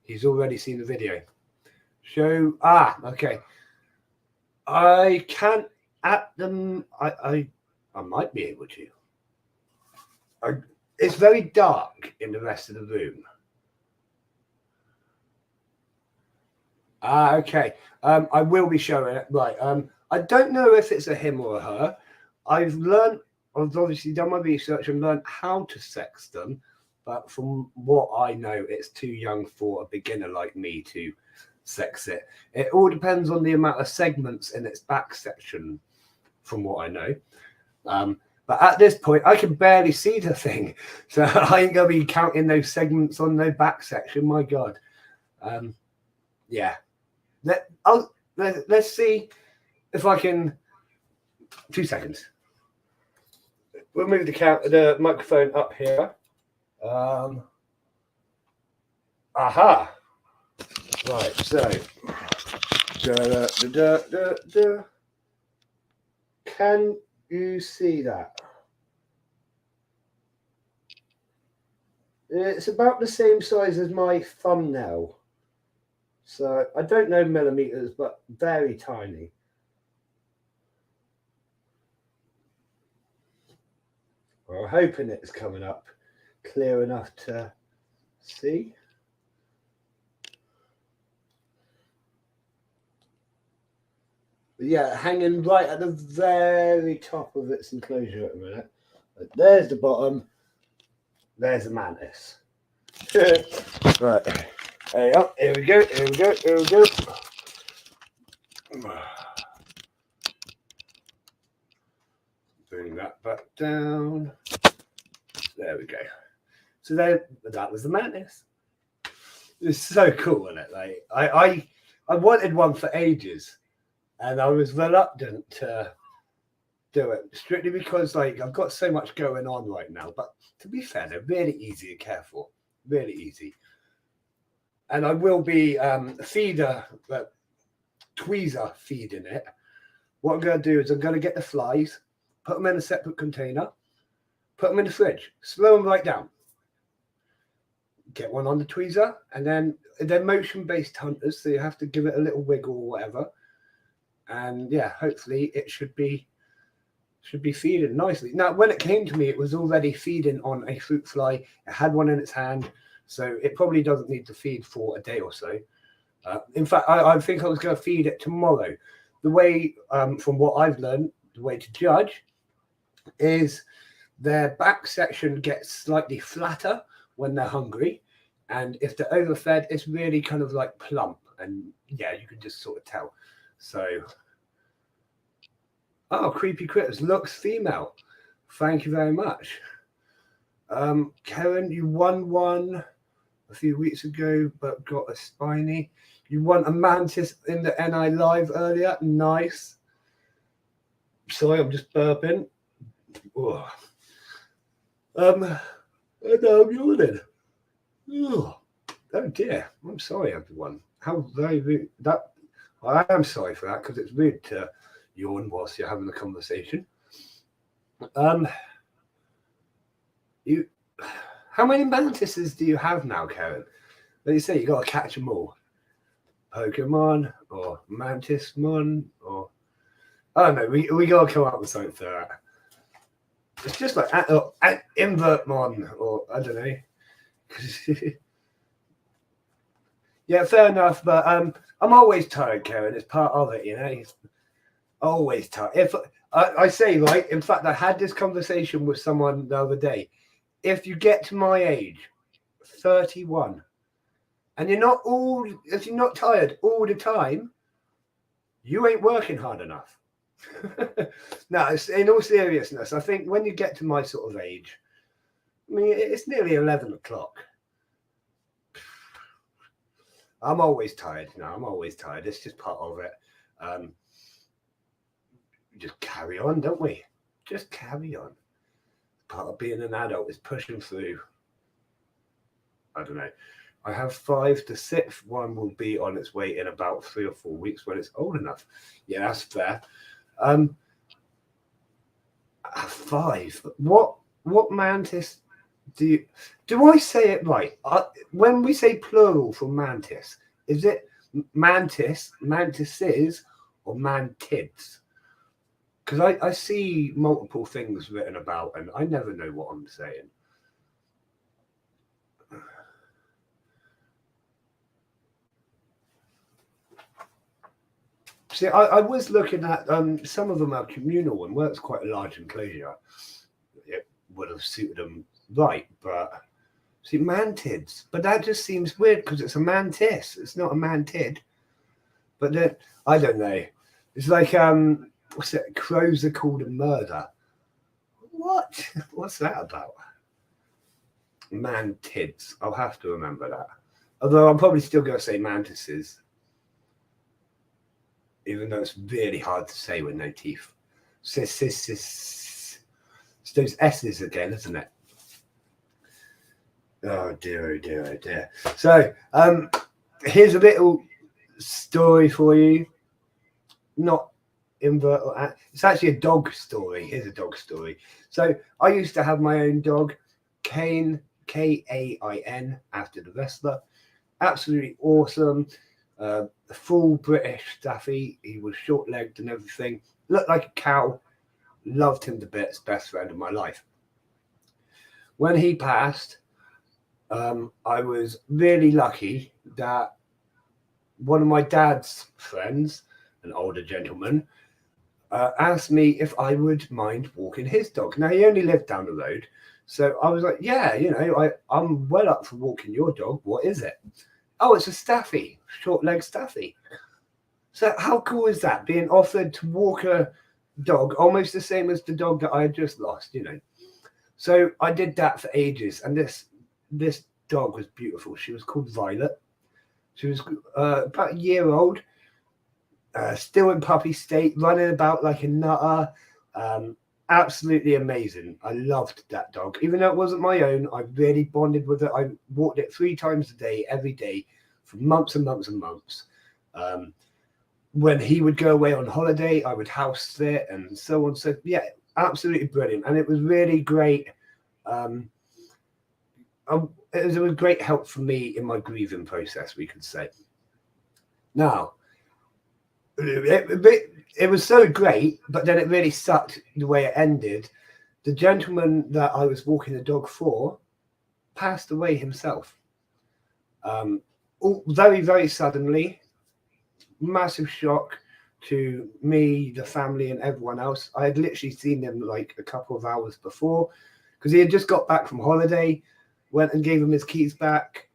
he's already seen the video. Show, okay. I can't at them. I might be able to. It's very dark in the rest of the room. Okay. I will be showing it. Right. I don't know if it's a him or a her. I've obviously done my research and learned how to sex them, but from what I know, it's too young for a beginner like me to sex it. It all depends on the amount of segments in its back section, from what I know. But at this point, I can barely see the thing, so I ain't gonna be counting those segments on the back section. My God. Yeah. Let's see if I can. 2 seconds. We'll move the microphone up here. Aha. Right. So. Can you see that? It's about the same size as my thumbnail. So I don't know millimeters, but very tiny. Well, I'm hoping it's coming up clear enough to see. But yeah, hanging right at the very top of its enclosure at the minute. But there's the bottom. There's the Mantis. Right. There you go. Here we go. Here we go. Here we go. Bring that back down. There we go. So that was the Mantis. It's so cool, isn't it? Like I wanted one for ages, and I was reluctant to do it strictly because like I've got so much going on right now. But to be fair, they're really easy to care for. Really easy. And I will be tweezer feeding it. What I'm going to do is I'm going to get the flies, put them in a separate container, put them in the fridge, slow them right down. Get one on the tweezer, and then they're motion-based hunters, so you have to give it a little wiggle or whatever. And yeah, hopefully it should be feeding nicely. Now, when it came to me, it was already feeding on a fruit fly. It had one in its hand, so it probably doesn't need to feed for a day or so. In fact, I think I was going to feed it tomorrow. The way, from what I've learned, the way to judge is their back section gets slightly flatter when they're hungry, and if they're overfed, it's really kind of like plump, and yeah, you can just sort of tell. So, oh, Creepy Critters looks female. Thank you very much. Karen, you won one a few weeks ago, but got a spiny. You won a Mantis in the NI live earlier. Nice. Sorry, I'm just burping. Oh. And now I'm yawning. Oh dear. I'm sorry, everyone. How very rude. I am sorry for that because it's rude to yawn whilst you're having a conversation. How many mantises do you have now, Karen? Like you say, you got to catch them all. Pokemon or Mantismon or I don't know. We got to come up with something for that. It's just like Invertmon or I don't know. Yeah, fair enough. But I'm always tired, Karen. It's part of it, you know. It's always tired. If I say right, in fact, I had this conversation with someone the other day. If you get to my age, 31, and if you're not tired all the time, you ain't working hard enough. No, in all seriousness, I think when you get to my sort of age, I mean, it's nearly 11 o'clock. I'm always tired. No, I'm always tired. It's just part of it. Just carry on, don't we? Just carry on. Part of being an adult is pushing through. I don't know. I have 5. The 6th one will be on its way in about 3 or 4 weeks when it's old enough. Yeah, that's fair. 5. What mantis do I say it right? When we say plural for mantis, is it mantis, mantises, or mantids? Because I see multiple things written about, and I never know what I'm saying. See, I was looking at some of them are communal and where it's quite a large enclosure. It would have suited them right, but see, mantids. But that just seems weird because it's a mantis. It's not a mantid. But then I don't know. It's like what's it? Crows are called a murder. What? What's that about? Mantids. I'll have to remember that. Although I'm probably still going to say mantises. Even though it's really hard to say with no teeth. It's those S's again, isn't it? Oh dear, oh dear, oh dear. So, here's a little story for you. Not invert. It's actually a dog story. Here's a dog story. So, I used to have my own dog, Kain, Kain, after the wrestler. Absolutely awesome. Full British Staffy. He was short-legged and everything. Looked like a cow. Loved him to bits. Best friend of my life. When he passed, I was really lucky that one of my dad's friends, an older gentleman, asked me if I would mind walking his dog. Now, he only lived down the road. So I was like, yeah, you know, I'm well up for walking your dog. What is it? Oh, it's a Staffy, short-legged Staffy. So how cool is that, being offered to walk a dog, almost the same as the dog that I had just lost, you know? So I did that for ages, and this dog was beautiful. She was called Violet. She was about a year old, still in puppy state, running about like a nutter. Absolutely amazing. I loved that dog. Even though it wasn't my own, I really bonded with it. I walked it 3 times a day, every day, for months and months and months. When he would go away on holiday, I would house sit and so on. So yeah, absolutely brilliant. And it was really great. It was a great help for me in my grieving process, we could say. Now, it was so great, but then it really sucked the way it ended. The gentleman that I was walking the dog for passed away himself. Very, very suddenly. Massive shock to me, the family, and everyone else. I had literally seen him like a couple of hours before because he had just got back from holiday, went and gave him his keys back,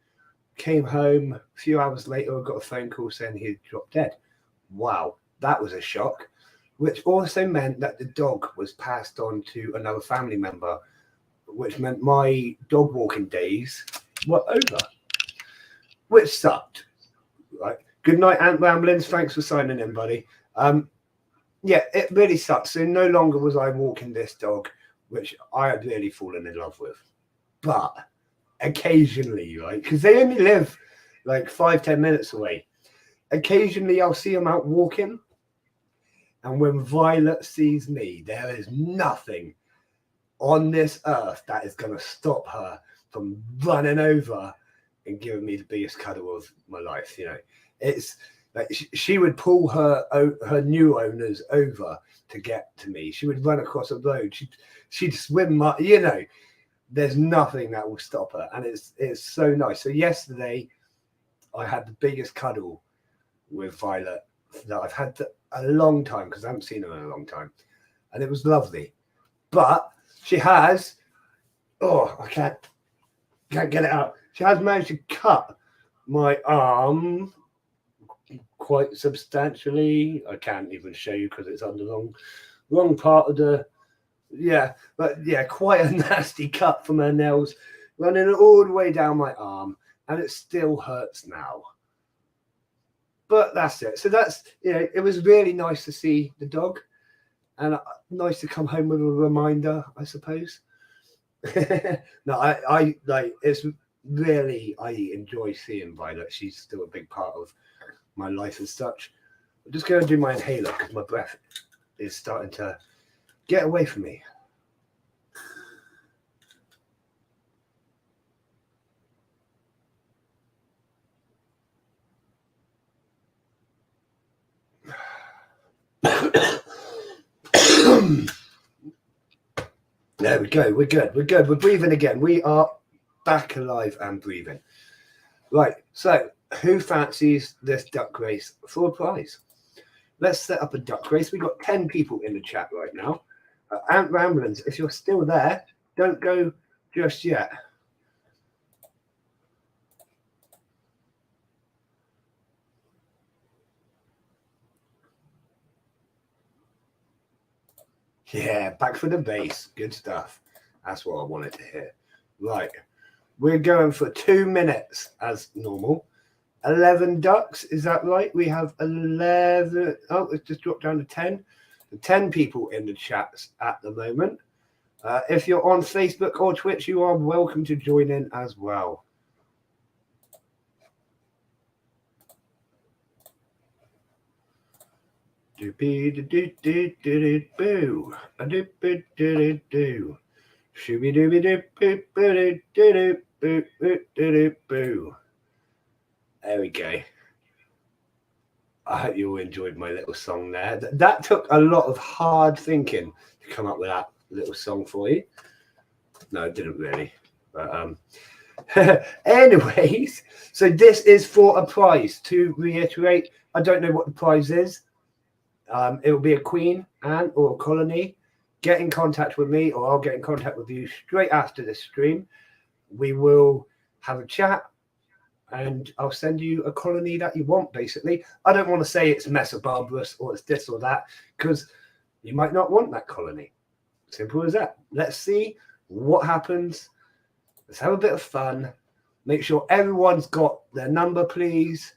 came home. A few hours later, I got a phone call saying he had dropped dead. Wow, that was a shock, which also meant that the dog was passed on to another family member, which meant my dog walking days were over, which sucked. Right. Good night, Ant Ramblings. Thanks for signing in, buddy. Yeah, it really sucks. So no longer was I walking this dog, which I had really fallen in love with. But occasionally, right, because they only live like 5-10 minutes away. Occasionally, I'll see them out walking. And when Violet sees me, there is nothing on this earth that is going to stop her from running over and giving me the biggest cuddle of my life. You know, it's like she would pull her new owners over to get to me. She would run across a road. She'd swim. You know, there's nothing that will stop her, and it's so nice. So yesterday, I had the biggest cuddle with Violet that I've had a long time, because I haven't seen her in a long time, and it was lovely. But she has, I can't get it out. She has managed to cut my arm quite substantially. I can't even show you because it's on the wrong part of the, quite a nasty cut from her nails running all the way down my arm, and it still hurts now. But that's it. So that's, it was really nice to see the dog, and nice to come home with a reminder, I suppose. No, I like, it's really, I enjoy seeing Violet. She's still a big part of my life as such. I'm just going to do my inhaler because my breath is starting to get away from me. There we go. We're good. We're breathing again. We are back alive and breathing. Right. So, who fancies this duck race for a prize? Let's set up a duck race. We've got 10 people in the chat right now. Ant Ramblins, if you're still there, don't go just yet. Yeah, back for the base. Good stuff. That's what I wanted to hear. Right. We're going for 2 minutes as normal. 11 ducks, is that right? We have 11. Oh, it's just dropped down to 10. 10 people in the chats at the moment. If you're on Facebook or Twitch, you are welcome to join in as well. Do-be-do-do-do-do-do-boo. A-do-be-do-do-do. Shooby-dooby-doo-boo-doo-boo-doo-boo. There we go. I hope you all enjoyed my little song there. That took a lot of hard thinking to come up with that little song for you. No, it didn't really. But anyways, so this is for a prize. To reiterate, I don't know what the prize is. It will be a queen, ant, or a colony. Get in contact with me, or I'll get in contact with you straight after this stream. We will have a chat, and I'll send you a colony that you want, basically. I don't want to say it's Mesobarbarus or it's this or that, because you might not want that colony. Simple as that. Let's see what happens. Let's have a bit of fun. Make sure everyone's got their number, please.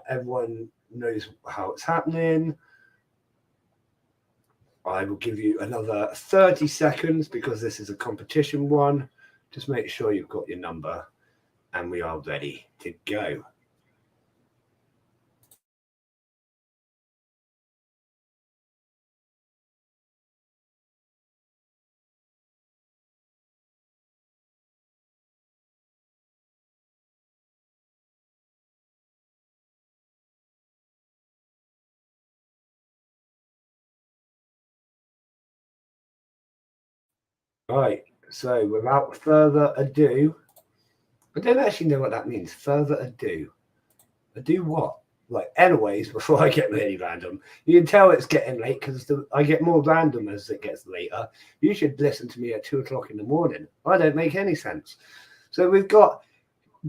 Everyone knows how it's happening. I will give you another 30 seconds because this is a competition one. Just make sure you've got your number and we are ready to go. Right, so without further ado, I don't actually know what that means. Further ado. Ado what? Like, anyways, before I get really random, you can tell it's getting late because I get more random as it gets later. You should listen to me at 2 o'clock in the morning. I don't make any sense. So we've got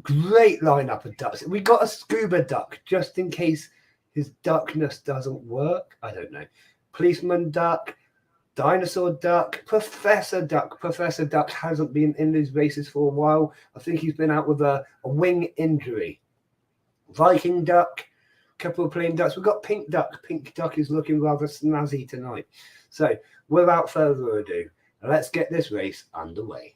great lineup of ducks. We got a scuba duck just in case his duckness doesn't work. I don't know. Policeman duck, dinosaur duck, Professor duck. Professor duck hasn't been in these races for a while. I think he's been out with a wing injury. Viking duck, couple of plain ducks. We've got pink duck. Pink duck is looking rather snazzy tonight. So without further ado, let's get this race underway.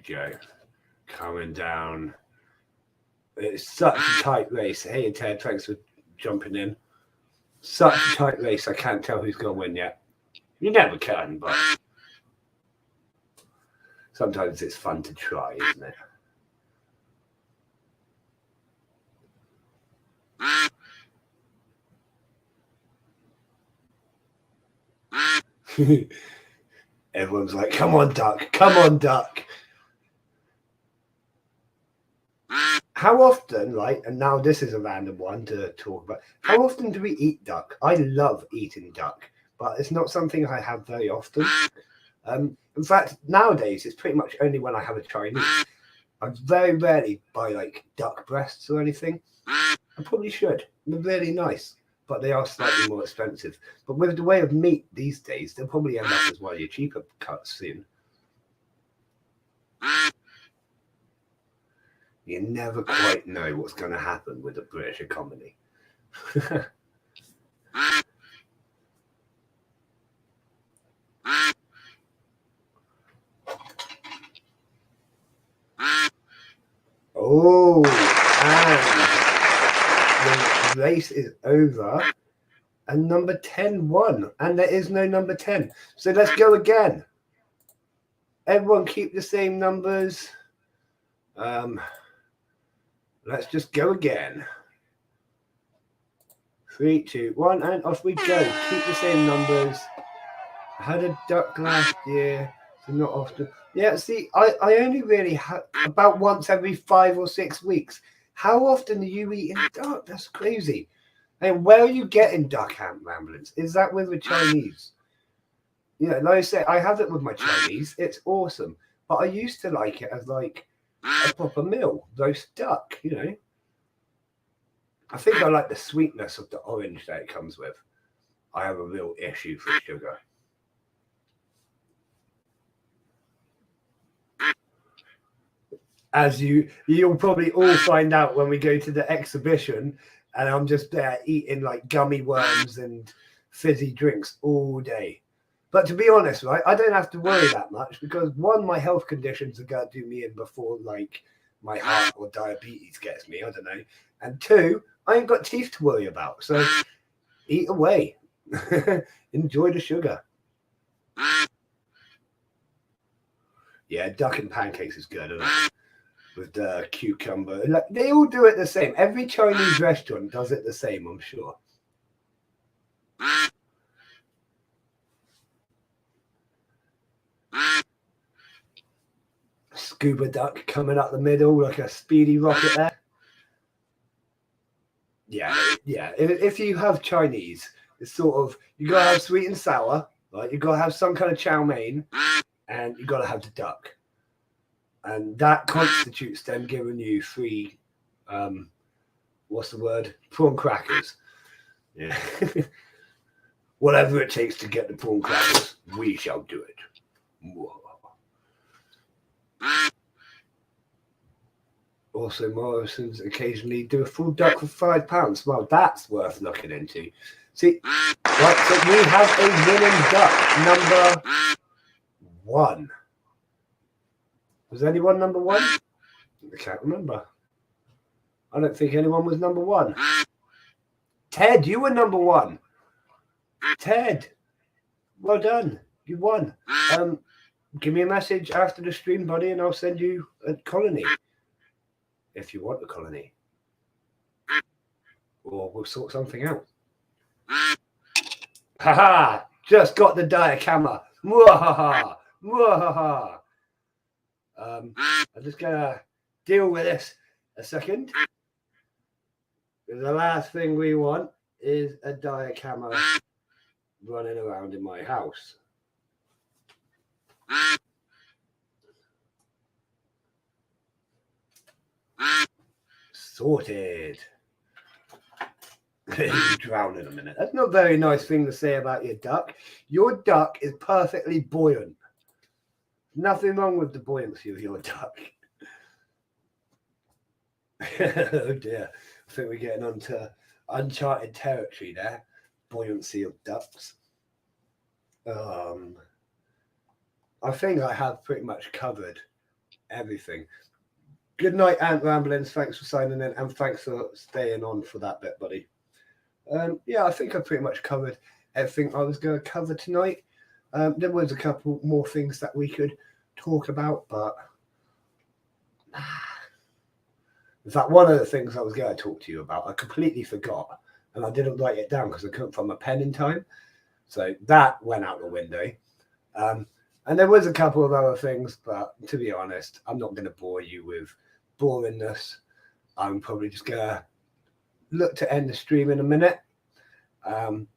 go. Coming down. It's such a tight race. Hey, Ted, thanks for jumping in. Such a tight race. I can't tell who's going to win yet. You never can, but sometimes it's fun to try, isn't it? Everyone's like, come on, duck. Come on, duck. How often, like, and now this is a random one to talk about, how often do we eat duck? I love eating duck, but it's not something I have very often. In fact, nowadays, it's pretty much only when I have a Chinese. I very rarely buy, like, duck breasts or anything. I probably should. They're really nice, but they are slightly more expensive. But with the way of meat these days, they'll probably end up as one of your cheaper cuts soon. You never quite know what's going to happen with the British economy. Oh, and the race is over, and number 10 won, and there is no number 10. So let's go again. Everyone keep the same numbers. Let's just go again. 3, 2, 1, and off we go. Keep the same numbers. I had a duck last year, so not often. Yeah, see, I only really have about once every 5 or 6 weeks. How often are you eating duck? That's crazy. And where are you getting duck ramblings? Is that with the Chinese? Yeah, like I say, I have it with my Chinese. It's awesome. But I used to like it as like a proper meal, roast duck, you know. I think I like the sweetness of the orange that it comes with. I have a real issue for sugar. As you'll probably all find out when we go to the exhibition, and I'm just there eating like gummy worms and fizzy drinks all day. But to be honest, right, I don't have to worry that much because one, my health conditions are going to do me in before like my heart or diabetes gets me. I don't know. And two, I ain't got teeth to worry about. So eat away. Enjoy the sugar. Yeah, duck and pancakes is good, isn't it? With the cucumber. Like, they all do it the same. Every Chinese restaurant does it the same, I'm sure. Scuba duck coming up the middle like a speedy rocket there. Yeah. If you have Chinese, it's sort of, you got to have sweet and sour, right? You got to have some kind of chow mein, and you got to have the duck. And that constitutes them giving you 3, what's the word? Prawn crackers. Yeah. Whatever it takes to get the prawn crackers, we shall do it. Whoa. Also, Morrison's occasionally do a full duck for £5. Well, that's worth looking into. See, right, so we have a winning duck, number 1. Was anyone number 1? I can't remember. I don't think anyone was number 1. Ted, you were number 1. Ted, well done. You won. Give me a message after the stream, buddy, and I'll send you a colony. If you want a colony. Or we'll sort something out. Haha! Just got the diacamera. Mwahaha! Mwahaha! I'm just gonna deal with this a second. The last thing we want is a diacamera running around in my house. Sorted. You drown in a minute. That's not a very nice thing to say about your duck. Your duck is perfectly buoyant. Nothing wrong with the buoyancy of your duck. Oh dear. I think we're getting onto uncharted territory there. Buoyancy of ducks. I think I have pretty much covered everything. Good night, Ant Ramblings. Thanks for signing in, and thanks for staying on for that bit, buddy. Yeah, I think I pretty much covered everything I was going to cover tonight. There was a couple more things that we could talk about, but in fact, one of the things I was going to talk to you about, I completely forgot, and I didn't write it down because I couldn't find my pen in time. So that went out the window. And there was a couple of other things, but to be honest, I'm not going to bore you with boringness. I'm probably just going to look to end the stream in a minute. And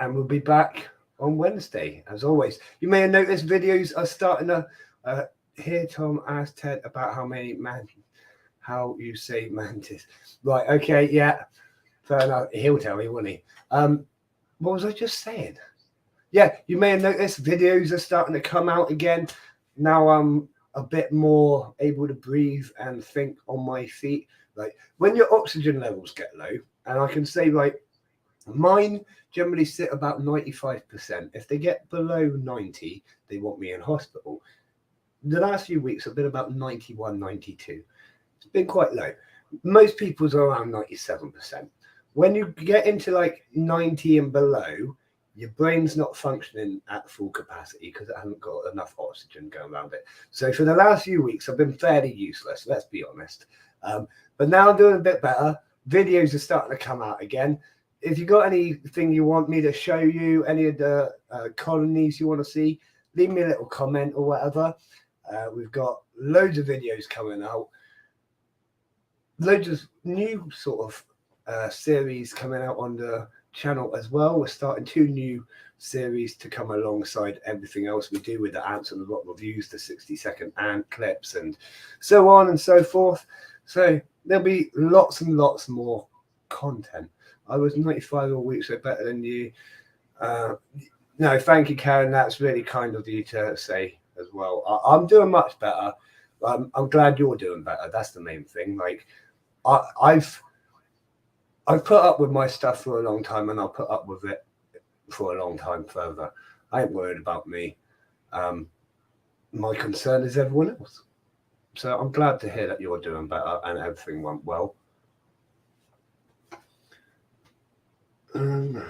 we'll be back on Wednesday, as always. You may have noticed videos are starting to hear Tom ask Ted about how you say mantis. Right, okay, yeah. Fair enough. He'll tell me, won't he? What was I just saying? Yeah, you may have noticed videos are starting to come out again. Now I'm a bit more able to breathe and think on my feet. Like when your oxygen levels get low, and I can say like mine generally sit about 95%. If they get below 90, they want me in hospital. The last few weeks have been about 91, 92. It's been quite low. Most people's are around 97%. When you get into like 90 and below, your brain's not functioning at full capacity because it hasn't got enough oxygen going around it. So for the last few weeks, I've been fairly useless, let's be honest. But now I'm doing a bit better. Videos are starting to come out again. If you got anything you want me to show you, any of the colonies you want to see, leave me a little comment or whatever. We've got loads of videos coming out. Loads of new sort of series coming out on the channel as well. We're starting 2 new series to come alongside everything else we do with the Ants and the Rock reviews, the 60-second ant clips, and so on and so forth. So there'll be lots and lots more content. I was 95 all week, so better than you. No, thank you, Karen. That's really kind of you to say as well. I'm doing much better. I'm glad you're doing better. That's the main thing. Like I've put up with my stuff for a long time, and I'll put up with it for a long time further. I ain't worried about me. My concern is everyone else. So I'm glad to hear that you're doing better and everything went well. I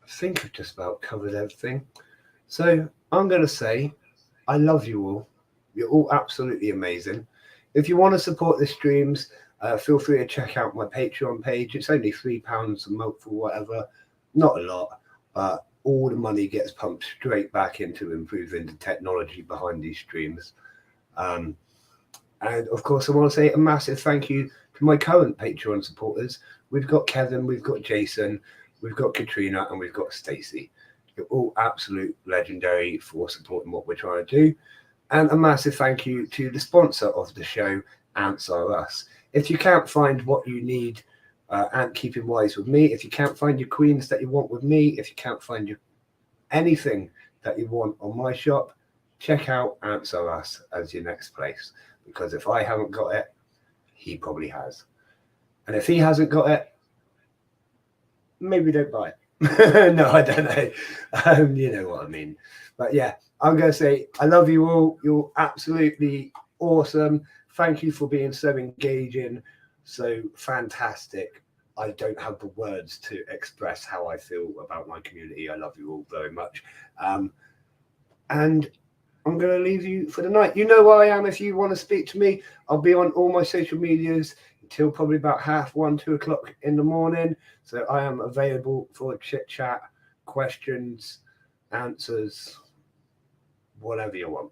think I've just about covered everything. So I'm going to say I love you all. You're all absolutely amazing. If you want to support the streams, feel free to check out my Patreon page. It's only £3 a month or whatever. Not a lot, but all the money gets pumped straight back into improving the technology behind these streams. And of course, I want to say a massive thank you to my current Patreon supporters. We've got Kevin, we've got Jason, we've got Katrina, and we've got Stacey. You're all absolute legendary for supporting what we're trying to do. And a massive thank you to the sponsor of the show, Ants Are Us. If you can't find what you need ant keeping wise with me, if you can't find your queens that you want with me, if you can't find your anything that you want on my shop, check out Ants Are Us as your next place. Because if I haven't got it, he probably has. And if he hasn't got it, maybe don't buy it. No, I don't know. You know what I mean. But yeah, I'm going to say I love you all. You're absolutely awesome. Thank you for being so engaging, so fantastic. I don't have the words to express how I feel about my community. I love you all very much. And I'm going to leave you for the night. You know where I am if you want to speak to me. I'll be on all my social medias until probably about 1:30, 2 o'clock in the morning. So I am available for chit chat, questions, answers, whatever you want.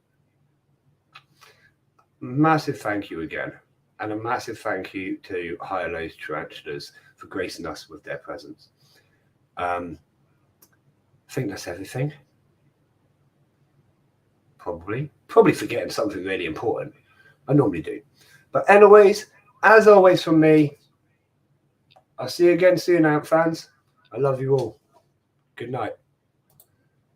Massive thank you again. And a massive thank you to Higher Lows Tarantulas for gracing us with their presence. I think that's everything. Probably forgetting something really important. I normally do. But anyways, as always from me, I'll see you again soon, Ant fans. I love you all. Good night.